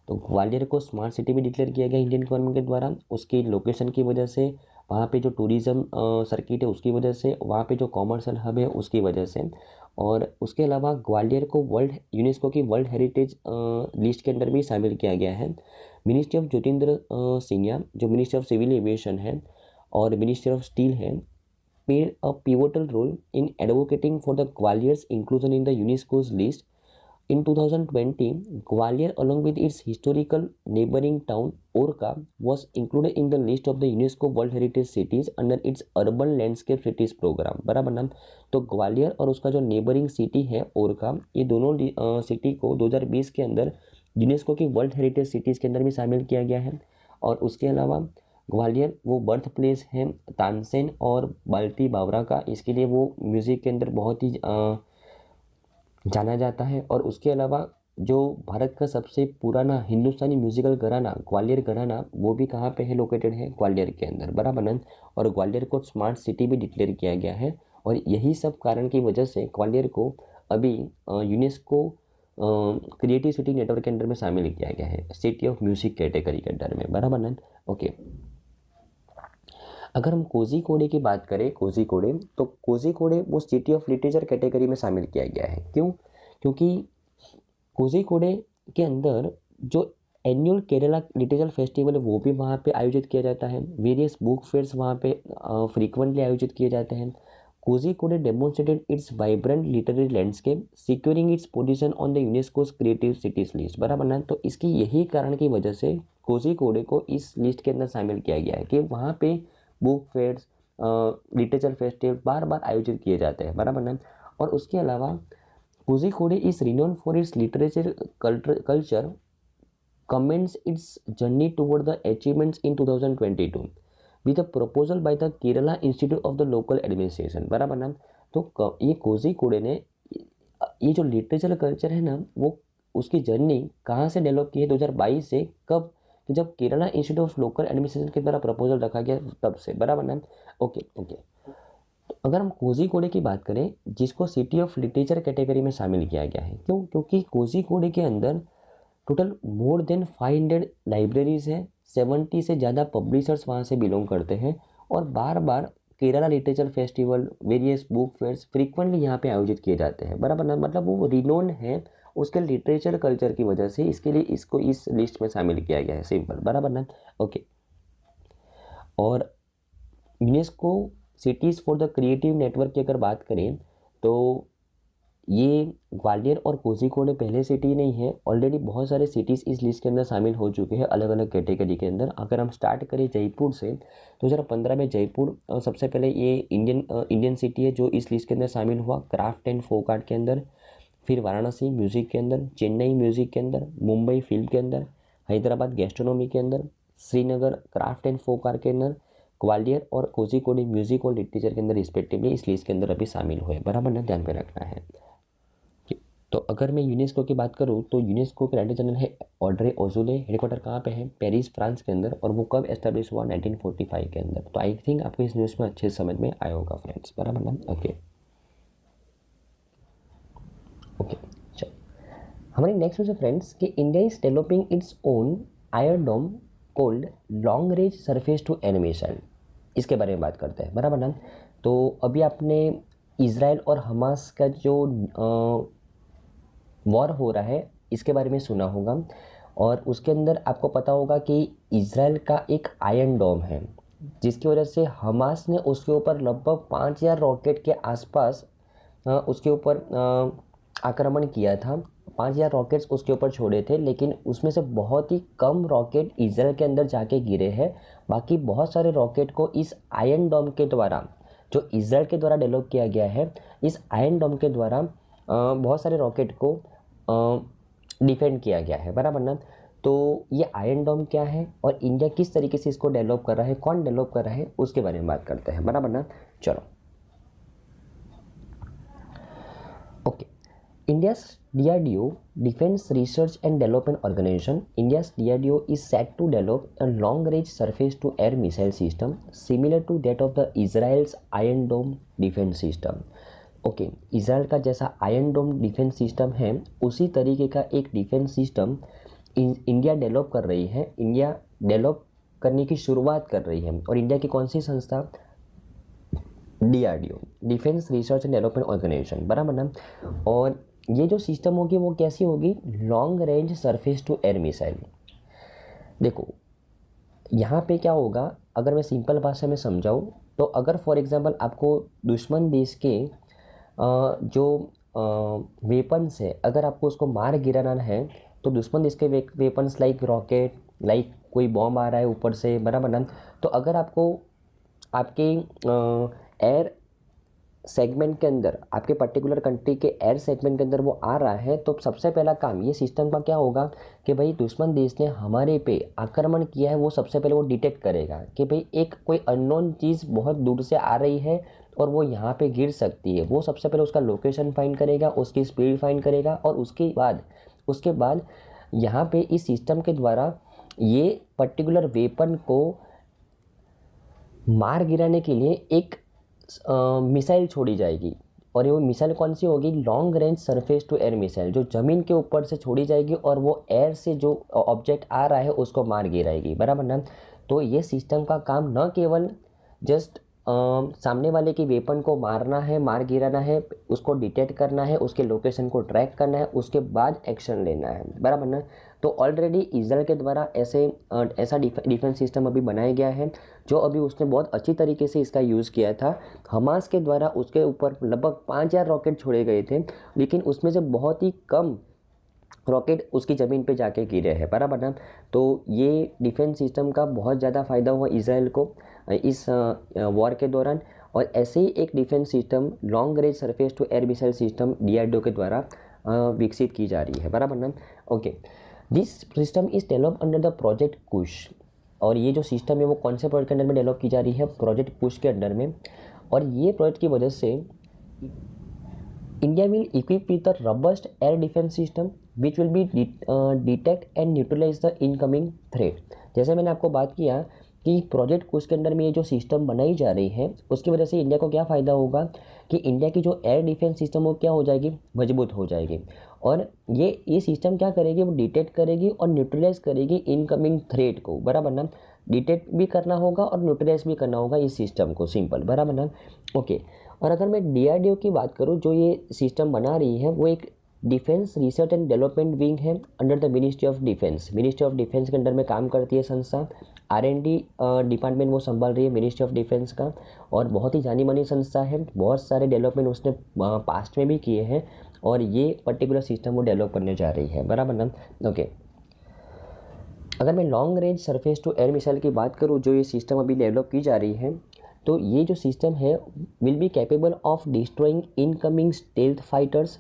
तो ग्वालियर को smart city भी declare किया गया Indian government के द्वारा, उसकी location की वजह से, वहाँ पे जो टूरिज़्म सर्किट है उसकी वजह से, वहाँ पे जो कॉमर्शियल हब है उसकी वजह से। और उसके अलावा ग्वालियर को यूनेस्को की वर्ल्ड हेरिटेज लिस्ट के अंदर भी शामिल किया गया है। मिनिस्ट्री ऑफ ज्योतिंद्र सिंधिया, जो मिनिस्ट्री ऑफ सिविल एविएशन है और मिनिस्ट्री ऑफ स्टील है, played a pivotal role in advocating for the Gwalior's inclusion in the UNESCO's list. In 2020, Gwalior, along with its historical neighboring town Orcha, was included in the list of the UNESCO World Heritage Cities under its Urban Landscape Cities program. बराबर ना। तो ग्वालियर और उसका जो neighbouring city है ओरका, ये दोनों city को 2020 के अंदर यूनेस्को की वर्ल्ड हेरिटेज सिटीज़ के अंदर भी शामिल किया गया है। और उसके अलावा ग्वालियर वो बर्थ प्लेस है तानसेन और बाल्टी बावरा का, इसके लिए वो म्यूज़िक के अंदर बहुत ही जाना जाता है। और उसके अलावा जो भारत का सबसे पुराना हिंदुस्तानी म्यूजिकल घराना ग्वालियर घराना, वो भी कहाँ पे है, लोकेटेड है ग्वालियर के अंदर, बराबर ना। और ग्वालियर को स्मार्ट सिटी भी डिक्लेयर किया गया है। और यही सब कारण की वजह से ग्वालियर को अभी यूनेस्को क्रिएटिव सिटी नेटवर्क के अंदर में शामिल किया गया है, सिटी ऑफ म्यूजिक कैटेगरी के अंदर में, बराबर ना। ओके, अगर हम कोझिकोडे की बात करें, कोझिकोडे, तो कोझिकोडे वो सिटी ऑफ लिटरेचर कैटेगरी में शामिल किया गया है। क्यों? क्योंकि कोझिकोडे के अंदर जो एनुअल केरला लिटरेचर फेस्टिवल है वो भी वहाँ पे आयोजित किया जाता है। वेरियस बुक फेयर्स वहाँ पे फ्रीक्वेंटली आयोजित किए जाते हैं। Kozhikode demonstrated it's vibrant literary landscape, securing its position on the UNESCO's creative cities list, बराबर ना। तो इसकी यही कारण की वजह से कोझिकोडे को इस लिस्ट के अंदर शामिल किया गया है कि वहाँ पे बुक फेयर्स, लिटरेचर फेस्टिवल बार बार आयोजित किए जाते हैं, बराबर ना। और उसके अलावा Kozhikode is renowned for its literature culture, comments it's journey toward the achievements in 2022 with a proposal by the Kerala institute of the local administration, बराबर ना। तो ये कोझिकोडे ने ये जो लिटरेचर कल्चर है ना, वो उसकी जर्नी कहाँ से डेवलप की है, 2022 से, कब, कि जब Kerala institute of local administration के द्वारा प्रपोजल रखा गया तब से, बराबर ना। ओके। तो अगर हम कोझिकोडे की बात करें, जिसको सिटी ऑफ लिटरेचर कैटेगरी में शामिल किया गया है, क्यों? क्योंकि कोझिकोडे के अंदर टोटल मोर देन 500 लाइब्रेरीज हैं, 70 से ज़्यादा पब्लिशर्स वहाँ से बिलोंग करते हैं। और बार बार Kerala literature festival, various book fairs frequently यहाँ पे आयोजित किए जाते हैं, बराबर ना। मतलब वो रिनोन है उसके लिटरेचर कल्चर की वजह से, इसके लिए इसको इस लिस्ट में शामिल किया गया है, सिंपल, बराबर ना। ओके। और UNESCO cities for the creative network की अगर बात करें तो ये ग्वालियर और कोझिकोडे पहले सिटी नहीं है, ऑलरेडी बहुत सारे सिटीज़ इस लिस्ट के अंदर शामिल हो चुके हैं अलग अलग कैटेगरी के अंदर। अगर हम स्टार्ट करें जयपुर से, 2015 में जयपुर सबसे पहले ये इंडियन सिटी है जो इस लिस्ट के अंदर शामिल हुआ, क्राफ्ट एंड फोक आर्ट के अंदर। फिर वाराणसी म्यूज़िक के अंदर, चेन्नई म्यूज़िक के अंदर, मुंबई फिल्म के अंदर, हैदराबाद गैस्ट्रोनॉमी के अंदर, Srinagar craft and folk art के अंदर, ग्वालियर और कोझिकोडे म्यूज़िक और लिटरेचर के अंदर रिस्पेक्टिवली इस लिस्ट के अंदर अभी शामिल हुए, बराबर ना, ध्यान पे रखना है। तो अगर मैं यूनेस्को की बात करूँ तो यूनेस्को के डायरेक्टर जनरल है ऑड्रे ओजुले, हेडक्वार्टर कहाँ पे है, पेरिस फ्रांस के अंदर। और वो कब एस्टेब्लिश हुआ, 1945 के अंदर। तो आई थिंक आपको इस न्यूज़ में अच्छे समझ में आया होगा फ्रेंड्स, बराबर ना। ओके ओके, चलो हमारी नेक्स्ट न्यूज़ है फ्रेंड्स कि India is developing its own iron dome called long range surface to animation, इसके बारे में बात करते हैं, बराबर ना। तो अभी आपने इजराइल और हमास का जो वॉर हो रहा है इसके बारे में सुना होगा। और उसके अंदर आपको पता होगा कि इजराइल का एक आयरन डोम है, जिसकी वजह से हमास ने उसके ऊपर लगभग 5000 रॉकेट के आसपास उसके ऊपर आक्रमण किया था। 5000 रॉकेट्स उसके ऊपर छोड़े थे, लेकिन उसमें से बहुत ही कम रॉकेट इजराइल के अंदर जाके गिरे हैं। बाकी बहुत सारे रॉकेट को इस आयरन डोम के द्वारा, जो इजराइल के द्वारा डेवलप किया गया है, इस आयरन डोम के द्वारा बहुत सारे रॉकेट को डिफेंड किया गया है, बराबर ना। तो ये आयरन डोम क्या है और इंडिया किस तरीके से इसको डेवलप कर रहा है, कौन डेवलप कर रहा है, उसके बारे में बात करते हैं, बराबर ना। चलो okay. India's DRDO, Defense Research and Development Organization, India's DRDO is set to develop a long-range surface-to-air missile system similar to that of the Israel's Iron Dome defense system. Okay, Israel का जैसा iron डोम defence system है उसी तरीके का एक defence system India develop कर रही है, इंडिया डेवलप करने की शुरुआत कर रही है। और इंडिया की कौन सी संस्था, DRDO, defence research and development organisation, बराबर ना। और ये जो सिस्टम होगी वो कैसी होगी, long range surface to air missile. देखो यहाँ पे क्या होगा, अगर मैं सिंपल भाषा में समझाऊँ तो अगर फॉर एग्जांपल आपको दुश्मन देश के जो वेपन्स है अगर आपको उसको मार गिराना है तो दुश्मन देश के वेपन्स लाइक रॉकेट, लाइक कोई बॉम्ब आ रहा है ऊपर से, बराबर ना। तो अगर आपको आपके एयर सेगमेंट के अंदर, आपके पर्टिकुलर कंट्री के एयर सेगमेंट के अंदर वो आ रहा है तो सबसे पहला काम ये सिस्टम का क्या होगा कि भाई दुश्मन देश ने हमारे पे आक्रमण किया है, वो सबसे पहले वो डिटेक्ट करेगा कि भाई एक कोई अननोन चीज़ बहुत दूर से आ रही है और वो यहाँ पे गिर सकती है। वो सबसे पहले उसका लोकेशन फाइंड करेगा, उसकी स्पीड फाइंड करेगा और उसके बाद यहाँ पे इस सिस्टम के द्वारा ये पर्टिकुलर वेपन को मार गिराने के लिए एक मिसाइल छोड़ी जाएगी। और वो मिसाइल कौन सी होगी, long range surface to air missile, जो ज़मीन के ऊपर से छोड़ी जाएगी और वो एयर से जो ऑब्जेक्ट आ रहा है उसको मार गिराएगी, बराबर ना। तो ये सिस्टम का काम न केवल जस्ट सामने वाले की वेपन को मारना है, मार गिराना है, उसको डिटेक्ट करना है, उसके लोकेशन को ट्रैक करना है, उसके बाद एक्शन लेना है, बराबर ना। तो ऑलरेडी इजराइल के द्वारा ऐसा डिफेंस सिस्टम अभी बनाया गया है जो अभी उसने बहुत अच्छी तरीके से इसका यूज़ किया था। हमास के द्वारा उसके ऊपर लगभग 5000 रॉकेट छोड़े गए थे, लेकिन उसमें से बहुत ही कम रॉकेट उसकी ज़मीन पे जाके गिरे हैं, बराबर ना। तो ये डिफेंस सिस्टम का बहुत ज़्यादा फ़ायदा हुआ इजराइल को इस वॉर के दौरान। और ऐसे ही एक defence system long range surface to air missile system DRDO के द्वारा विकसित की जा रही है, बराबर ना। Okay, this system is develop under the project Kush. और ये जो सिस्टम है वो कौन से प्रोजेक्ट के अंडर में डेवलप की जा रही है, प्रोजेक्ट कुश के अंडर में। और ये प्रोजेक्ट की वजह से India will equip with a robust air defense system which will be detect and neutralize the incoming threat। जैसे मैंने आपको बात किया कि प्रोजेक्ट कुश के अंदर में ये जो सिस्टम बनाई जा रही है उसकी वजह से इंडिया को क्या फ़ायदा होगा कि इंडिया की जो एयर डिफेंस सिस्टम वो क्या हो जाएगी, मजबूत हो जाएगी। और ये सिस्टम क्या करेगी, वो डिटेक्ट करेगी और न्यूट्रलाइज करेगी इनकमिंग थ्रेट को, बराबर ना। डिटेक्ट भी करना होगा और न्यूट्रलाइज भी करना होगा इस सिस्टम को, सिंपल, बराबर ना। ओके, और अगर मैं DRDO की बात करूँ जो ये सिस्टम बना रही है वो एक defence research and development wing है under the ministry of defence. Ministry of defence के अंडर में काम करती है संस्था। R&D डिपार्टमेंट वो संभाल रही है मिनिस्ट्री ऑफ डिफेंस का। और बहुत ही जानी मानी संस्था है, बहुत सारे डेवलपमेंट उसने पास्ट में भी किए हैं और ये पर्टिकुलर सिस्टम वो डेवलप करने जा रही है, बराबर ना। ओके, अगर मैं long range surface to air missile की बात करूँ जो ये सिस्टम अभी डेवलप की जा रही है तो ये जो सिस्टम है will be capable of destroying incoming stealth fighters,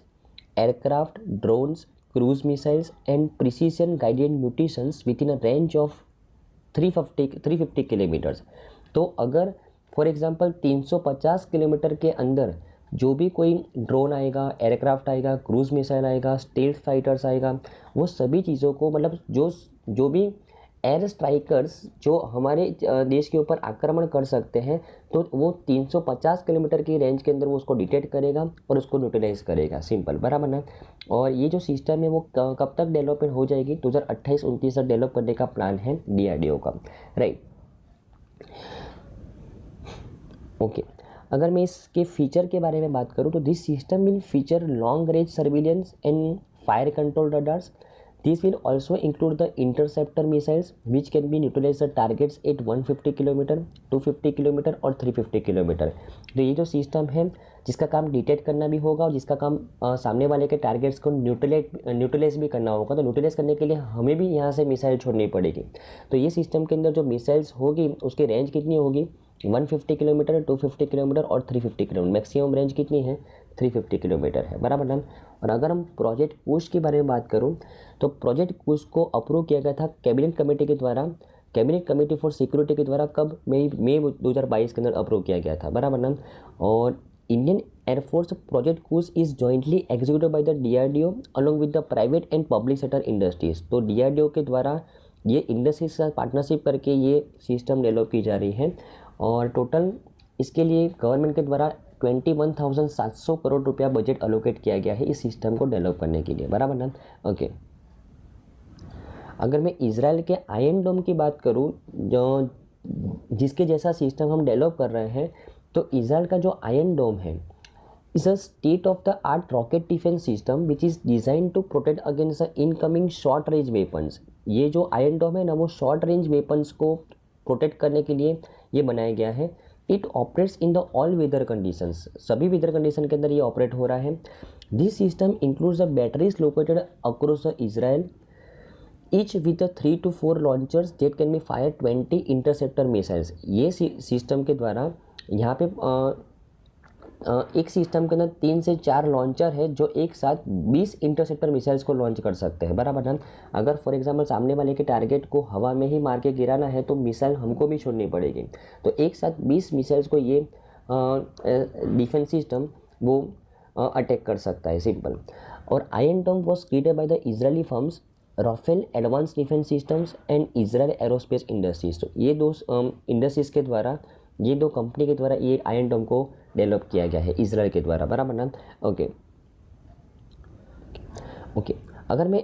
aircraft, drones, cruise missiles and precision guided mutations with in a range of 350 kilometres. तो अगर फॉर एग्जांपल 350 किलोमीटर के अंदर जो भी कोई ड्रोन आएगा, एयरक्राफ्ट आएगा, क्रूज मिसाइल आएगा, स्टेल्थ फाइटर्स आएगा, वो सभी चीज़ों को मतलब जो भी एयर स्ट्राइकर्स जो हमारे देश के ऊपर आक्रमण कर सकते हैं तो वो 350 किलोमीटर की रेंज के अंदर वो उसको डिटेक्ट करेगा और उसको न्यूट्रलाइज करेगा, सिंपल, बराबर ना। और ये जो सिस्टम है वो कब तक डेवलपमेंट हो जाएगी, 2028-29 तक डेवलप करने का प्लान है DRDO का, राइट। ओके, अगर मैं इसके फीचर के बारे में बात करूँ तो this system will feature long range surveillance and fire control radars. This will also include the interceptor missiles which can be neutralize the targets at 150 kilometre, 250 kilometre और 350 किलोमीटर। तो ये जो सिस्टम है जिसका काम डिटेक्ट करना भी होगा और जिसका काम सामने वाले के टारगेट्स को न्यूट्रलाइज भी करना होगा। तो न्यूट्रलाइज करने के लिए हमें भी यहाँ से मिसाइल छोड़नी पड़ेगी। तो ये सिस्टम के अंदर जो मिसाइल्स होगी उसकी रेंज कितनी होगी, 150 किलोमीटर, 250 किलोमीटर और 350 किलोमीटर। मैक्सिमम रेंज कितनी है, 350 किलोमीटर है, बराबर ना। और अगर हम प्रोजेक्ट कुश के बारे में बात करूं तो प्रोजेक्ट कुश को अप्रूव किया गया था कैबिनेट कमेटी के द्वारा, कैबिनेट कमेटी फॉर सिक्योरिटी के द्वारा, कब, मई 2022 के अंदर अप्रूव किया गया था, बराबर ना। और Indian air force project Kush is jointly executed by the DRDO along with the private and public sector industries. तो DRDO के द्वारा ये इंडस्ट्री के साथ पार्टनरशिप करके ये सिस्टम डेवलप की जा रही है। और टोटल इसके लिए गवर्नमेंट के द्वारा 21,700 करोड़ रुपया बजट अलोकेट किया गया है इस सिस्टम को डेवलप करने के लिए, बराबर ना। ओके, अगर मैं इजराइल के आयरन डोम की बात करूं, जो जिसके जैसा सिस्टम हम डेवलप कर रहे हैं, तो इजराइल का जो आयरन डोम है is a state of the art rocket defence system which is design to protect against the incoming short range weapons. ये जो आयरन डोम है ना, वो शॉर्ट रेंज वेपन्स को प्रोटेक्ट करने के लिए ये बनाया गया है। It operates in the all weather conditions, सभी वेदर कंडीशन के अंदर ये ऑपरेट हो रहा है। This system includes the batteries located across the Israel, each with 3 to 4 launchers that can be fire 20 interceptor missiles. ये सिस्टम के द्वारा यहाँ पे एक सिस्टम के अंदर 3 से 4 लॉन्चर है जो एक साथ 20 इंटरसेप्टर मिसाइल्स को लॉन्च कर सकते हैं, बराबर ना। अगर फॉर एग्जांपल सामने वाले के टारगेट को हवा में ही मार के गिराना है तो मिसाइल हमको भी छोड़नी पड़ेगी। तो एक साथ 20 मिसाइल्स को ये डिफेंस सिस्टम वो अटैक कर सकता है, सिंपल। और iron dome was created by the Israeli firms Rafael advance defence systems and Israel aerospace industries. तो ये दो इंडस्ट्रीज के द्वारा, ये दो कंपनी के द्वारा ये आयरन डोम को डेवलप किया गया है इजराइल के द्वारा, बराबर ना। ओके, अगर मैं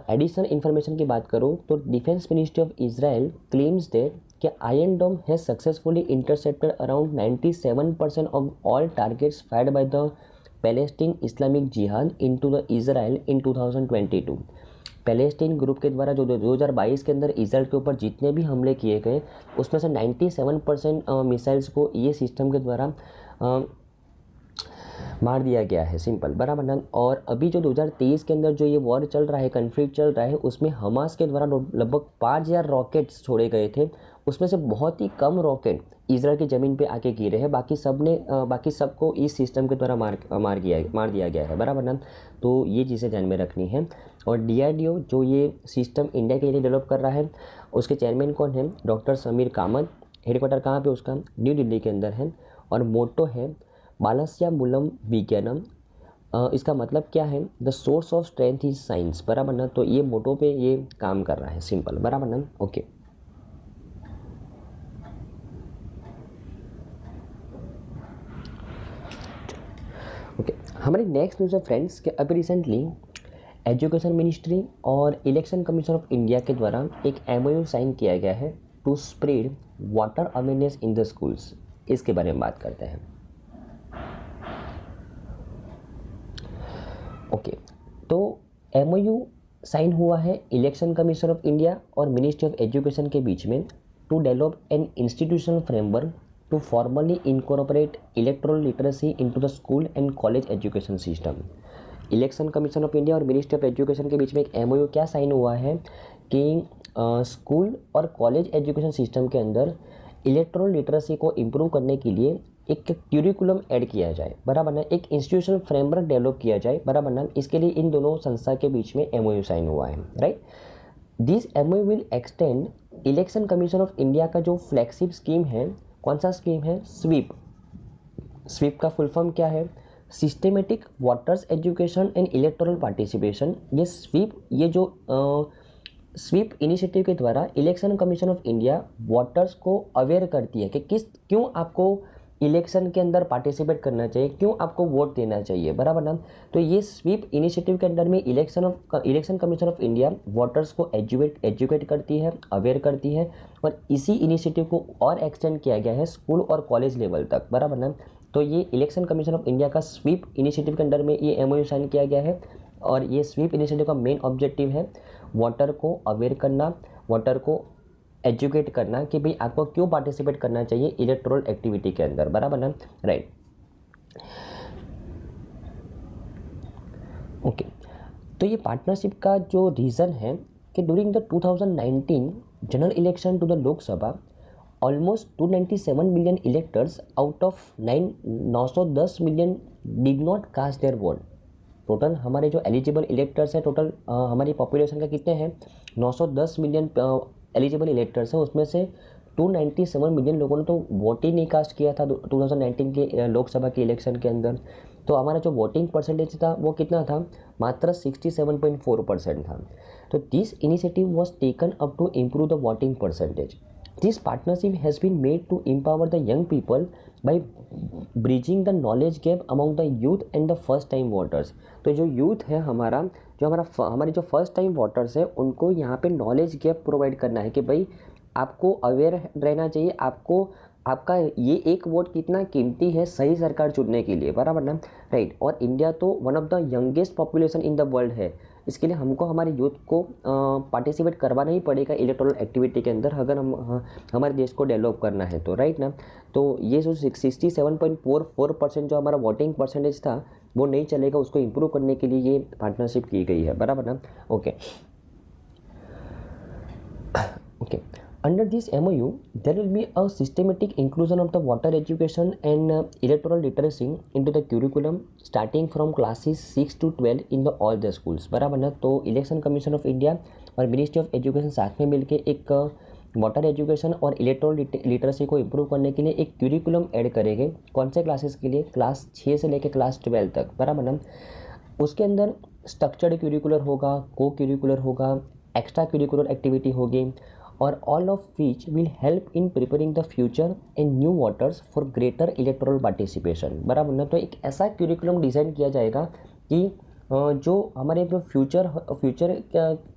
एडिशनल इंफॉर्मेशन की बात करूं तो defence ministry of Israel claims that कि iron dome has successfully intercepted around 97% of all targets fired by the Palestine Islamic jihad into the Israel in 2022। Palestine group के द्वारा जो 2022 के अंदर इजराइल के ऊपर जितने भी हमले किए गए उसमें से 97% मिसाइल्स को ये सिस्टम के द्वारा मार दिया गया है, सिंपल, बराबर ना। और अभी जो 2023 के अंदर जो ये वॉर चल रहा है, कन्फ्लिक्ट चल रहा है, उसमें हमास के द्वारा लगभग 5,000 रॉकेट्स छोड़े गए थे। उसमें से बहुत ही कम रॉकेट इजराइल की ज़मीन पे आके गिरे हैं, बाकी सबको इस सिस्टम के द्वारा मार दिया गया है, बराबर ना। तो ये चीज़ें ध्यान में रखनी है। और DRDO जो ये सिस्टम इंडिया के लिए डेवलप कर रहा है, उसके चेयरमैन कौन है? डॉक्टर समीर कामत। हेडक्वार्टर कहाँ पे उसका? न्यू दिल्ली के अंदर है। और मोटो है बालस्या मूलम विज्ञानम। इसका मतलब क्या है? The source of strength is science, बराबर ना। तो ये मोटो पे ये काम कर रहा है, सिंपल, बराबर ना। ओके, हमारी नेक्स्ट न्यूज़ है फ्रेंड्स कि अभी रिसेंटली एजुकेशन मिनिस्ट्री और इलेक्शन कमीशन ऑफ इंडिया के द्वारा एक MOU साइन किया गया है to spread water awareness in the schools. इसके बारे में बात करते हैं। ओके, तो MOU साइन हुआ है इलेक्शन कमीशन ऑफ इंडिया और मिनिस्ट्री ऑफ एजुकेशन के बीच में to develop an institutional framework to formally incorporate electoral literacy into the school and college education system। Election commission of India और ministry of education के बीच में एक MOU क्या साइन हुआ है कि स्कूल और कॉलेज एजुकेशन सिस्टम के अंदर इलेक्टोरल लिटरेसी को इम्प्रूव करने के लिए एक क्यूरिकुलम ऐड किया जाए, बराबर ना। एक इंस्टीट्यूशनल फ्रेमवर्क डेवलप किया जाए, बराबर ना। इसके लिए इन दोनों संस्था के बीच में MOU साइन हुआ है, right. This MOU will extend election commission of India का जो फ्लैगशिप स्कीम है, कौन सा स्कीम है? स्वीप। स्वीप का फुल फॉर्म क्या है? Systematic voters education and electoral participation. ये स्वीप, ये जो स्वीप इनिशिएटिव के द्वारा election commission of India voters को अवेयर करती है कि क्यों आपको इलेक्शन के अंदर पार्टिसिपेट करना चाहिए, क्यों आपको वोट देना चाहिए, बराबर ना। तो ये स्वीप इनिशिएटिव के अंडर में election commission of India voters को एजुकेट करती है, अवेयर करती है। और इसी इनिशिएटिव को और एक्सटेंड किया गया है स्कूल और कॉलेज लेवल तक, बराबर ना। तो ये इलेक्शन कमीशन ऑफ इंडिया का स्वीप इनिशिएटिव के अंडर में ये MOU साइन किया गया है। और ये स्वीप इनिशिएटिव का मेन ऑब्जेक्टिव है वोटर को अवेयर करना, वोटर को एजुकेट करना कि भाई आपको क्यों पार्टिसिपेट करना चाहिए इलेक्टोरल एक्टिविटी के अंदर, बराबर ना, राइट। ओके, तो ये पार्टनरशिप का जो रीज़न है कि during the 2019 general election to the Lok Sabha almost 297 million electors out of 910 million did not cast their vote. Total हमारे जो एलिजिबल इलेक्टर्स हैं, टोटल हमारी पॉपुलेशन का कितने हैं, 910 मिलियन एलिजिबल इलेक्टर्स हैं, उसमें से 297 मिलियन लोगों ने तो वोट ही नहीं कास्ट किया था 2019 के लोकसभा के इलेक्शन के अंदर। तो हमारा जो वोटिंग परसेंटेज था वो कितना था, मात्र 67.4% था। तो this initiative was taken up to improve the voting percentage. This partnership has been made to empower the young people by bridging the knowledge gap among the youth and the first time voters. तो जो youth है हमारे जो first time voters है, उनको यहाँ पे knowledge gap provide करना है कि भाई आपको अवेयर रहना चाहिए, आपको आपका ये एक वोट कितना कीमती है सही सरकार चुनने के लिए, बराबर ना, राइट। और इंडिया तो one of the youngest population in the world है, इसके लिए हमको हमारे यूथ को पार्टिसिपेट करवाना ही पड़ेगा इलेक्टोरल एक्टिविटी के अंदर, अगर हम हमारे देश को डेवलप करना है तो, राइट ना। तो ये जो 67.44% जो हमारा वोटिंग परसेंटेज था वो नहीं चलेगा, उसको इम्प्रूव करने के लिए ये पार्टनरशिप की गई है, बराबर ना। Okay okay Under this MOU, there will be a systematic inclusion of the water education and electoral literacy into the curriculum starting from classes 6 to 12 in the all the schools, बराबर ना। तो election commission of India और ministry of education साथ में मिलकर एक water education और Electral literacy को इम्प्रूव करने के लिए एक क्यूरिकुलम ऐड करेंगे। कौन से क्लासेस के लिए, क्लास 6 से लेकर क्लास 12 तक, बराबर ना। उसके अंदर स्ट्रक्चर्ड क्यूरिकुलर होगा, को क्यूरिकुलर होगा, एक्स्ट्रा क्यूरिकुलर एक्टिविटी होगी, और all of which will help in preparing the future and new voters for greater electoral participation, बराबर ना। तो एक ऐसा क्यूरिकुलम डिज़ाइन किया जाएगा कि जो हमारे जो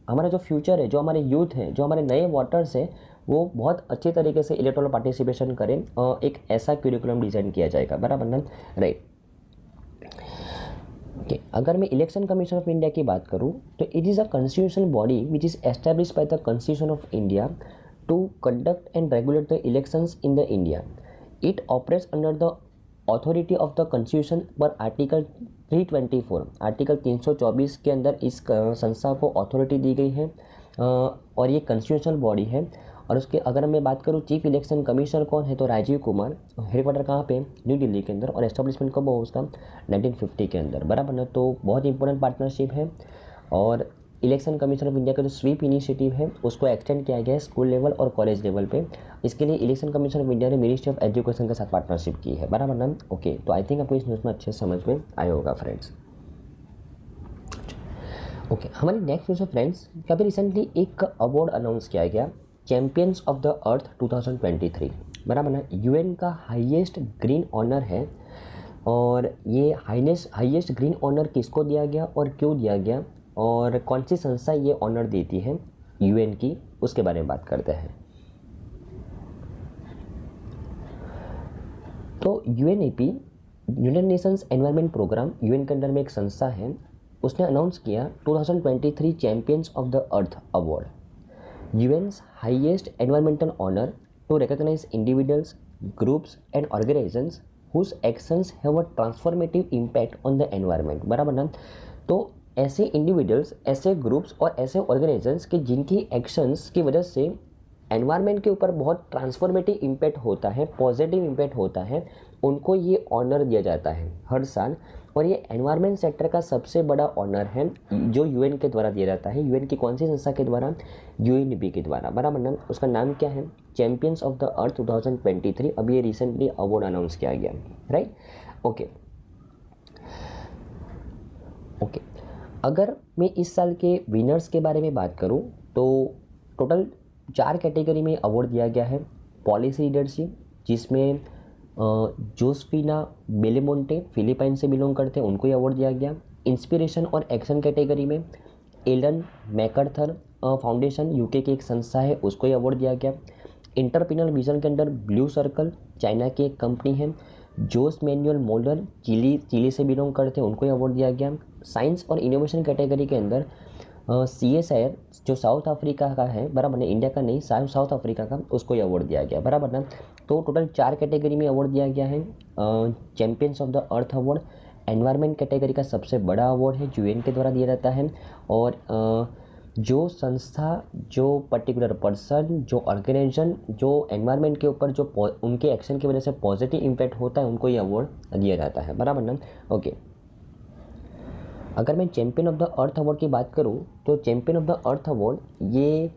हमारा जो फ्यूचर है, जो हमारे यूथ है, जो हमारे नए वोटर्स हैं, वो बहुत अच्छे तरीके से इलेक्टोरल पार्टिसिपेशन करें, एक ऐसा क्यूरिकुलम डिज़ाइन किया जाएगा, बराबर ना, राइट। अगर मैं इलेक्शन कमीशन ऑफ इंडिया की बात करूं तो it is a constitutional body which is established by the constitution of India to conduct and regulate the elections in the India. It operates under the authority of the constitution पर article 324, article 324 के अंदर इस संस्था को authority दी गई है, और ये कॉन्स्टिट्यूशनल बॉडी है। और उसके अगर मैं बात करूँ चीफ इलेक्शन कमिश्नर कौन है, तो राजीव कुमार, हेडक्वार्टर कहाँ पे, न्यू दिल्ली के अंदर, और एस्टेब्लिशमेंट कब हुआ उसका, 1950 के अंदर, बराबर ना। तो बहुत इंपॉर्टेंट पार्टनरशिप है। और इलेक्शन कमीशन ऑफ इंडिया का जो स्वीप इनिशिएटिव है उसको एक्सटेंड किया गया है स्कूल लेवल और कॉलेज लेवल पे। इसके लिए इलेक्शन कमीशन ऑफ इंडिया ने मिनिस्ट्री ऑफ एजुकेशन के साथ पार्टनरशिप की है, बराबर ना। ओके, तो आई थिंक आपको इस न्यूज़ में अच्छे समझ में आया होगा फ्रेंड्स। ओके, हमारी नेक्स्ट न्यूज़ है फ्रेंड्स, अभी रिसेंटली एक अवार्ड अनाउंस किया गया, चैम्पियंस ऑफ द अर्थ 2023, बराबर ना। यूएन का हाईएस्ट ग्रीन ऑनर है, और ये हाईएस्ट ग्रीन ऑनर किसको दिया गया और क्यों दिया गया, और कौन सी संस्था ये ऑनर देती है यूएन की, उसके बारे में बात करते हैं। तो UNEP, United Nations environment programme, UN के अंदर में एक संस्था है, उसने अनाउंस किया 2023 champions of the earth award, UN's highest environmental honor to recognize individuals, groups and organizations whose actions have a transformative impact on the environment, बराबर ना। तो ऐसे इंडिविजुअल्स, ऐसे ग्रुप्स और ऐसे ऑर्गेनाइजेशंस के जिनकी एक्शंस की वजह से एनवायरनमेंट के ऊपर बहुत ट्रांसफॉर्मेटिव इम्पैक्ट होता है, पॉजिटिव इम्पैक्ट होता है, उनको ये ऑनर दिया जाता है हर साल। और ये एनवायरनमेंट सेक्टर का सबसे बड़ा ऑनर है जो यूएन के द्वारा दिया जाता है। यूएन की कौन सी संस्था के द्वारा, यूएनईपी के द्वारा, बराबर ना। उसका नाम क्या है, चैम्पियंस ऑफ द अर्थ 2023। अभी ये रिसेंटली अवार्ड अनाउंस किया गया, राइट। ओके, अगर मैं इस साल के विनर्स के बारे में बात करूं तो टोटल 4 कैटेगरी में अवार्ड दिया गया है। पॉलिसी लीडरशिप, जिसमें जोसेफिना बेलेमोंटे फिलीपाइन से बिलोंग करते हैं, उनको ये अवार्ड दिया गया। इंस्पिरेशन और एक्शन कैटेगरी में एलन मैकर्थर फाउंडेशन, यूके की एक संस्था है, उसको ये अवार्ड दिया गया। इंटरपिनल विजन के अंदर ब्लू सर्कल, चाइना की एक कंपनी है। जोस मैनुअल मोलर, चिली से बिलोंग करते हैं, उनको ये अवार्ड दिया गया। साइंस और इनोवेशन कैटेगरी के अंदर CSIR जो साउथ अफ्रीका का है, बराबर ना, इंडिया का नहीं, साउथ अफ्रीका का, उसको ये अवार्ड दिया गया, बराबर ना। तो टोटल 4 कैटेगरी में अवार्ड दिया गया है। Champions of the earth award environment category का सबसे बड़ा अवार्ड है, यूएन के द्वारा दिया जाता है। और जो संस्था, जो पर्टिकुलर पर्सन, जो ऑर्गेनाइजेशन, जो एनवायरनमेंट के ऊपर जो उनके एक्शन की वजह से पॉजिटिव इम्पैक्ट होता है, उनको ये अवार्ड दिया जाता है, बराबर ना। ओके, अगर मैं champion of the earth award की बात करूँ तो champion of the earth award ये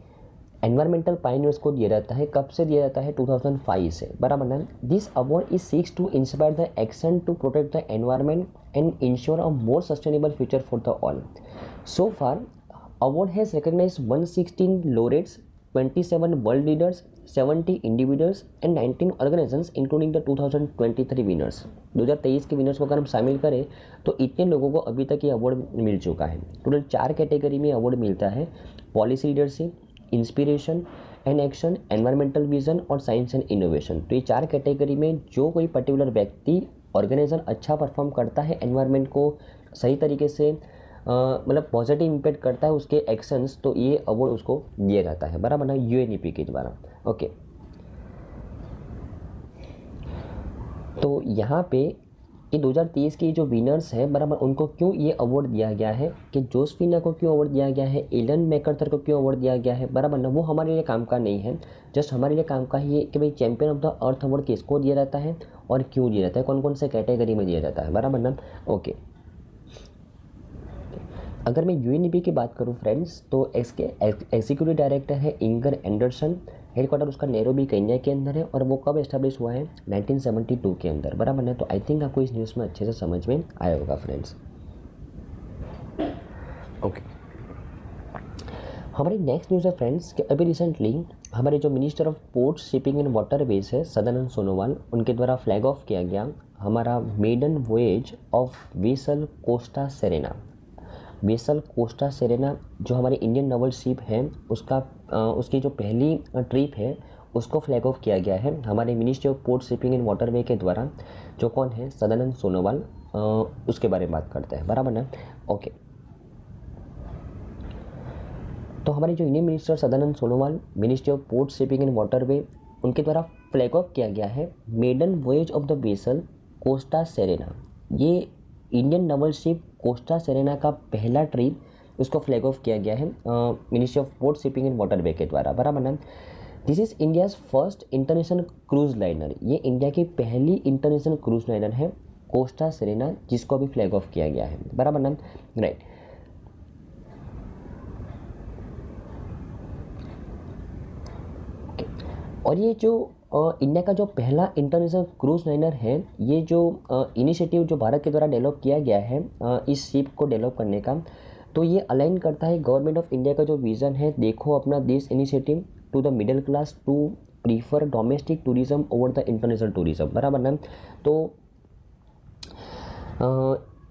एनवायरमेंटल पायनियर्स को दिया जाता है। कब से दिया जाता है? 2005 से, बराबर ना। This award is seeks to inspire the action to protect the environment and ensure a more sustainable future for the all. So far award has recognized 116 laureates, 27 world leaders, 70 individuals and 19 organizations including the 2023 winners। 2023 के winners को अगर हम शामिल करें तो इतने लोगों को अभी तक ये अवार्ड मिल चुका है। टोटल 4 कैटेगरी में अवार्ड मिलता है: policy leadership, inspiration and action, environmental vision और साइंस एंड इनोवेशन। तो ये 4 कैटेगरी में जो कोई पर्टिकुलर व्यक्ति, ऑर्गेनाइजेशन अच्छा परफॉर्म करता है, एनवायरमेंट को सही तरीके से मतलब पॉजिटिव इम्पैक्ट करता है उसके एक्शंस, तो ये अवार्ड उसको दिया जाता है, बराबर ना, यूएनईपी के द्वारा। ओके, तो यहाँ पे ये 2023 के जो विनर्स हैं, बराबर, उनको क्यों ये अवार्ड दिया गया है, कि जोसेफिना को क्यों अवार्ड दिया गया है, एलन मैकआर्थर को क्यों अवार्ड दिया गया है, बराबर ना, वो हमारे लिए काम का नहीं है। जस्ट हमारे लिए काम का ही है कि भाई champion of the earth award किसको दिया जाता है और क्यों दिया जाता है, कौन कौन से कैटेगरी में दिया जाता है, बराबर ना। ओके, अगर मैं यूएनईपी की बात करूं फ्रेंड्स, तो इसके एग्जीक्यूटिव डायरेक्टर है इंगर एंडरसन। हेडक्वार्टर उसका नैरोबी केन्या के अंदर है और वो कब एस्टेब्लिश हुआ है? 1972 के अंदर, बराबर है। तो आई थिंक आपको इस न्यूज़ में अच्छे से समझ में आया होगा फ्रेंड्स। ओके, हमारी नेक्स्ट न्यूज़ है फ्रेंड्स कि अभी रिसेंटली हमारे जो minister of port, shipping and waterways है सदानंद सोनोवाल, उनके द्वारा फ्लैग ऑफ किया गया हमारा maiden voyage of vessel Costa Serena. Vessel Costa Serena जो हमारी इंडियन नवल शिप है उसका उसकी जो पहली ट्रिप है उसको फ्लैग ऑफ किया गया है हमारे ministry of port, shipping and waterway के द्वारा, जो कौन है? सदानंद सोनोवाल, उसके बारे में बात करते हैं, बराबर ना। ओके, तो हमारे जो Indian minister Sadanand Sonowal, ministry of port, shipping and waterway, उनके द्वारा फ्लैग ऑफ किया गया है maiden voyage of the vessel Costa Serena. ये Indian naval ship Costa Serena का पहला ट्रिप, उसको फ्लैग ऑफ किया गया है ministry of port, shipping and waterway के द्वारा, बराबर ना। This is India's first international cruise liner. ये इंडिया की पहली इंटरनेशनल क्रूज लाइनर है कोस्टा सेरेना, जिसको अभी फ्लैग ऑफ किया गया है, बराबर ना, राइट। और ये जो इंडिया का जो पहला इंटरनेशनल क्रूज लाइनर है, ये जो इनिशिएटिव जो भारत के द्वारा डेवलप किया गया है इस शिप को डेवलप करने का, तो ये अलाइन करता है गवर्नमेंट ऑफ इंडिया का जो विज़न है, देखो अपना देश initiative to the middle class to prefer domestic tourism over the international tourism, बराबर ना। तो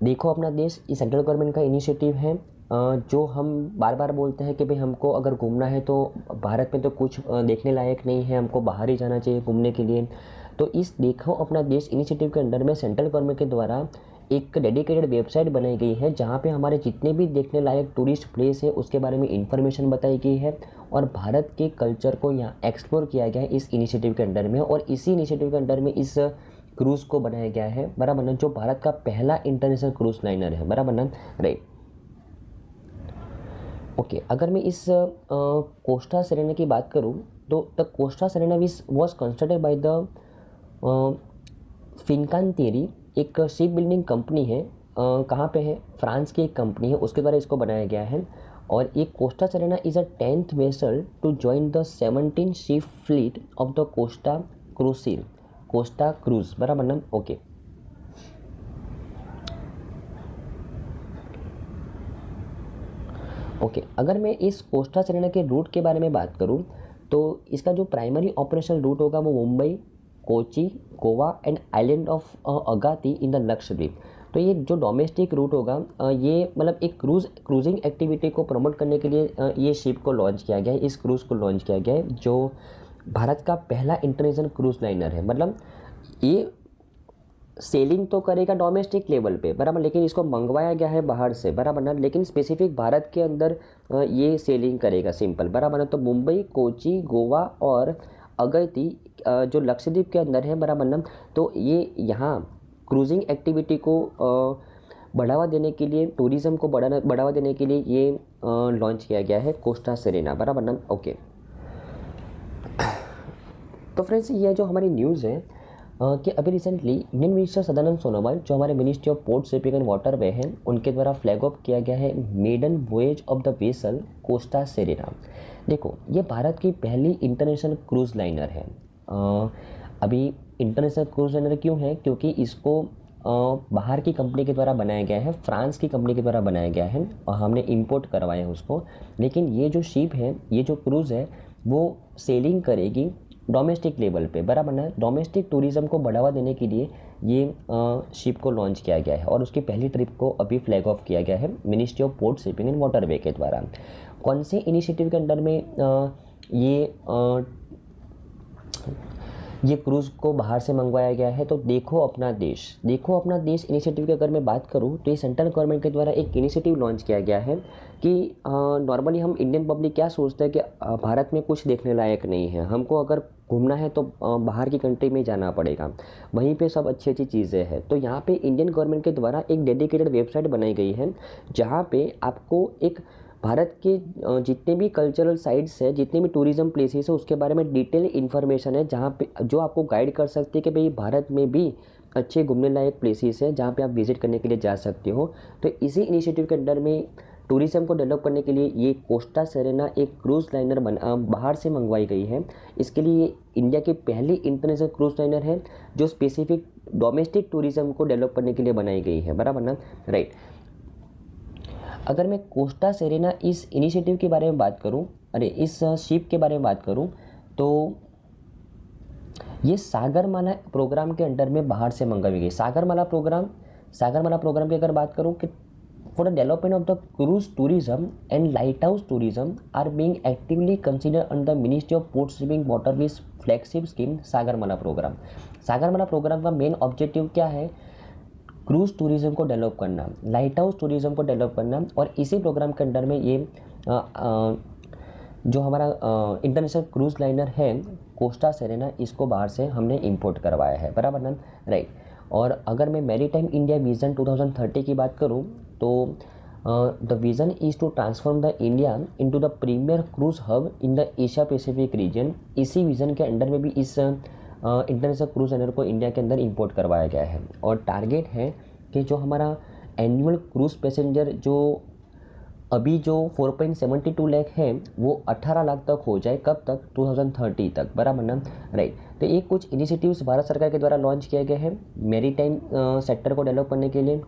देखो अपना देश, ये सेंट्रल गवर्नमेंट का इनिशिएटिव है जो हम बार बार बोलते हैं कि भाई हमको अगर घूमना है तो भारत में तो कुछ देखने लायक नहीं है, हमको बाहर ही जाना चाहिए घूमने के लिए। तो इस देखो अपना देश इनिशिएटिव के अंडर में सेंट्रल गवर्नमेंट के द्वारा एक डेडिकेटेड वेबसाइट बनाई गई है जहाँ पे हमारे जितने भी देखने लायक टूरिस्ट प्लेस है उसके बारे में इंफॉर्मेशन बताई गई है और भारत के कल्चर को यहाँ एक्सप्लोर किया गया है इस इनिशिएटिव के अंडर में। और इसी इनिशिएटिव के अंडर में इस क्रूज़ को बनाया गया है, बराबर ना, जो भारत का पहला इंटरनेशनल क्रूज लाइनर है, बराबर ना, राइट। ओके, अगर मैं इस कोस्टा सेरेना की बात करूं तो the Costa Serena was constructed by the Fincantieri, एक शिप बिल्डिंग कंपनी है, कहाँ पे है? फ्रांस की एक कंपनी है, उसके द्वारा इसको बनाया गया है। और ये Costa Serena is a 10th vessel to join the 17 ship fleet of the Costa Crociere, Costa cruise, बराबर ना। ओके, ओके, अगर मैं इस कोस्टा सेरेना के रूट के बारे में बात करूं तो इसका जो प्राइमरी ऑपरेशनल रूट होगा वो Mumbai, Kochi, Goa and island of Agatti in the Lakshadweep. तो ये जो डोमेस्टिक रूट होगा ये मतलब एक क्रूजिंग एक्टिविटी को प्रमोट करने के लिए ये शिप को लॉन्च किया गया है, इस क्रूज़ को लॉन्च किया गया है जो भारत का पहला इंटरनेशनल क्रूज लाइनर है। मतलब ये सेलिंग तो करेगा डोमेस्टिक लेवल पे, बराबर, लेकिन इसको मंगवाया गया है बाहर से, बराबर ना, लेकिन स्पेसिफिक भारत के अंदर ये सेलिंग करेगा, सिंपल, बराबर ना। तो मुंबई, कोची, गोवा और अगैती जो लक्षद्वीप के अंदर है, बराबर ना, तो ये यहाँ क्रूजिंग एक्टिविटी को बढ़ावा देने के लिए, टूरिज़्म को बढ़ावा देने के लिए ये लॉन्च किया गया है कोस्टा सेरेना, बराबर ना। ओके, तो फ्रेंड्स ये जो हमारी न्यूज़ है कि अभी recently Indian minister Sadanand Sonowal, जो हमारे ministry of port shipping and waterway हैं, उनके द्वारा फ्लैग ऑफ किया गया है maiden voyage of the vessel Costa Serena. देखो, ये भारत की पहली इंटरनेशनल क्रूज़ लाइनर है। अभी इंटरनेशनल क्रूज़ लाइनर क्यों है? क्योंकि इसको बाहर की कंपनी के द्वारा बनाया गया है, फ्रांस की कंपनी के द्वारा बनाया गया है और हमने इंपोर्ट करवाया है उसको। लेकिन ये जो शिप है, ये जो क्रूज़ है, वो सेलिंग करेगी डोमेस्टिक लेवल पे, बराबर ना। डोमेस्टिक टूरिज़्म को बढ़ावा देने के लिए ये शिप को लॉन्च किया गया है और उसकी पहली ट्रिप को अभी फ्लैग ऑफ किया गया है ministry of port shipping and waterway के द्वारा। कौन से इनिशिएटिव के अंडर में ये क्रूज़ को बाहर से मंगवाया गया है? तो देखो अपना देश, देखो अपना देश इनिशिएटिव की अगर मैं बात करूँ तो ये सेंट्रल गवर्नमेंट के द्वारा एक इनिशिएटिव लॉन्च किया गया है कि नॉर्मली हम इंडियन पब्लिक क्या सोचते हैं कि भारत में कुछ देखने लायक नहीं है, हमको अगर घूमना है तो बाहर की कंट्री में जाना पड़ेगा, वहीं पे सब अच्छी अच्छी चीज़ें हैं। तो यहाँ पे इंडियन गवर्नमेंट के द्वारा एक डेडिकेटेड वेबसाइट बनाई गई है जहाँ पे आपको एक भारत के जितने भी कल्चरल साइट्स है, जितने भी टूरिज़्म प्लेसेस है, उसके बारे में डिटेल इन्फॉर्मेशन है, जहाँ पे जो आपको गाइड कर सकती है कि भाई भारत में भी अच्छे घूमने लायक प्लेसेस है जहाँ पे आप विजिट करने के लिए जा सकते हो। तो इसी इनिशिएटिव के अंडर में टूरिज़्म को डेवलप करने के लिए ये कोस्टा सेरेना एक क्रूज़ लाइनर बाहर से मंगवाई गई है। इसके लिए ये इंडिया की पहली इंटरनेशनल क्रूज़ लाइनर है जो स्पेसिफिक डोमेस्टिक टूरिज़्म को डेवलप करने के लिए बनाई गई है, बराबर ना, राइट। अगर मैं कोस्टा सेरेना इस इनिशिएटिव के बारे में बात करूं, इस शिप के बारे में बात करूं, तो ये सागरमाला प्रोग्राम के अंडर में बाहर से मंगाई गई। सागरमाला प्रोग्राम की अगर बात करूं कि for the development of the cruise tourism and light house tourism are being actively consider under the ministry of port shipping waterways flagship scheme Sagarmala programme. Sagarmala programme का मेन ऑब्जेक्टिव क्या है? क्रूज़ टूरिज़्म को develop करना, light house tourism को develop करना। और इसी programme के अंडर में ये जो हमारा इंटरनेशनल क्रूज़ लाइनर है कोस्टा सेरेना, इसको बाहर से हमने इंपोर्ट करवाया है, बराबर ना, राइट। और अगर मैं मैरीटाइम इंडिया विज़न 2030 की बात करूँ तो the vision is to transform the India into the premier cruise hub in the Asia Pacific region. इसी विज़न के अंडर में भी इस इंटरनेशनल क्रूज़ लाइनर को इंडिया के अंदर इंपोर्ट करवाया गया है। और टारगेट है कि जो हमारा एनुअल क्रूज़ पैसेंजर जो अभी जो 4.72 लाख है वो 18 लाख तक हो जाए। कब तक? 2030 तक, बराबर ना, राइट। तो ये कुछ इनिशिएटिव्स भारत सरकार के द्वारा लॉन्च किए गए हैं मैरीटाइम सेक्टर को डेवलप करने के लिए,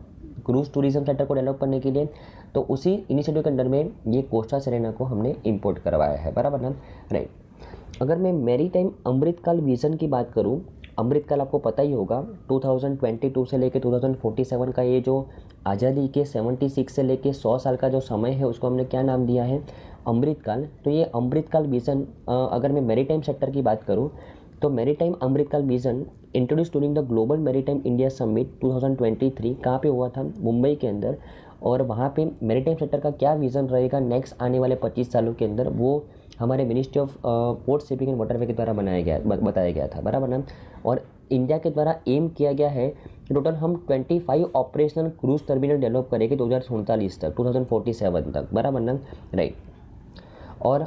क्रूज़ टूरिज़्म सेक्टर को डेवलप करने के लिए। तो उसी इनिशिएटिव के अंडर में ये कोस्टा सेरेना को हमने इंपोर्ट करवाया है, बराबर ना, राइट। अगर मैं मैरीटाइम अमृतकाल विज़न की बात करूं, अमृतकाल आपको पता ही होगा 2022 से लेकर 2047 का ये जो आज़ादी के 76 से लेकर 100 साल का जो समय है उसको हमने क्या नाम दिया है? अमृतकाल। तो ये अमृतकाल विज़न अगर मैं मैरीटाइम सेक्टर की बात करूं तो maritime Amritkaal vision introduce during the global maritime India summit 2023 कहाँ पे हुआ था? मुंबई के अंदर। और वहाँ पे मैरीटाइम सेक्टर का क्या विज़न रहेगा नेक्स्ट आने वाले 25 सालों के अंदर, वो हमारे ministry of port shipping and waterway के द्वारा बताया गया था, बराबर ना। और इंडिया के द्वारा एम किया गया है कि टोटल हम 25 ऑपरेशनल क्रूज़ टर्मिनल डेवलप करेंगे 2047 तक, 2047 तक, बराबर ना, राइट। और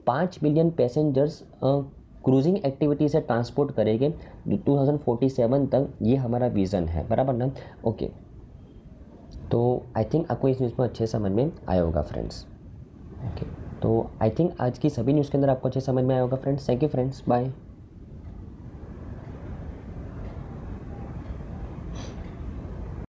5 बिलियन पैसेंजर्स क्रूजिंग एक्टिविटी से ट्रांसपोर्ट करेंगे 2047 तक, ये हमारा विज़न है, बराबर ना, ओके। तो आई थिंक आपको इस न्यूज़ में अच्छे समझ में आया होगा फ्रेंड्स, ओके। तो आई थिंक आज की सभी न्यूज़ के अंदर आपको अच्छे समझ में आया होगा friends. Thank you friends, bye.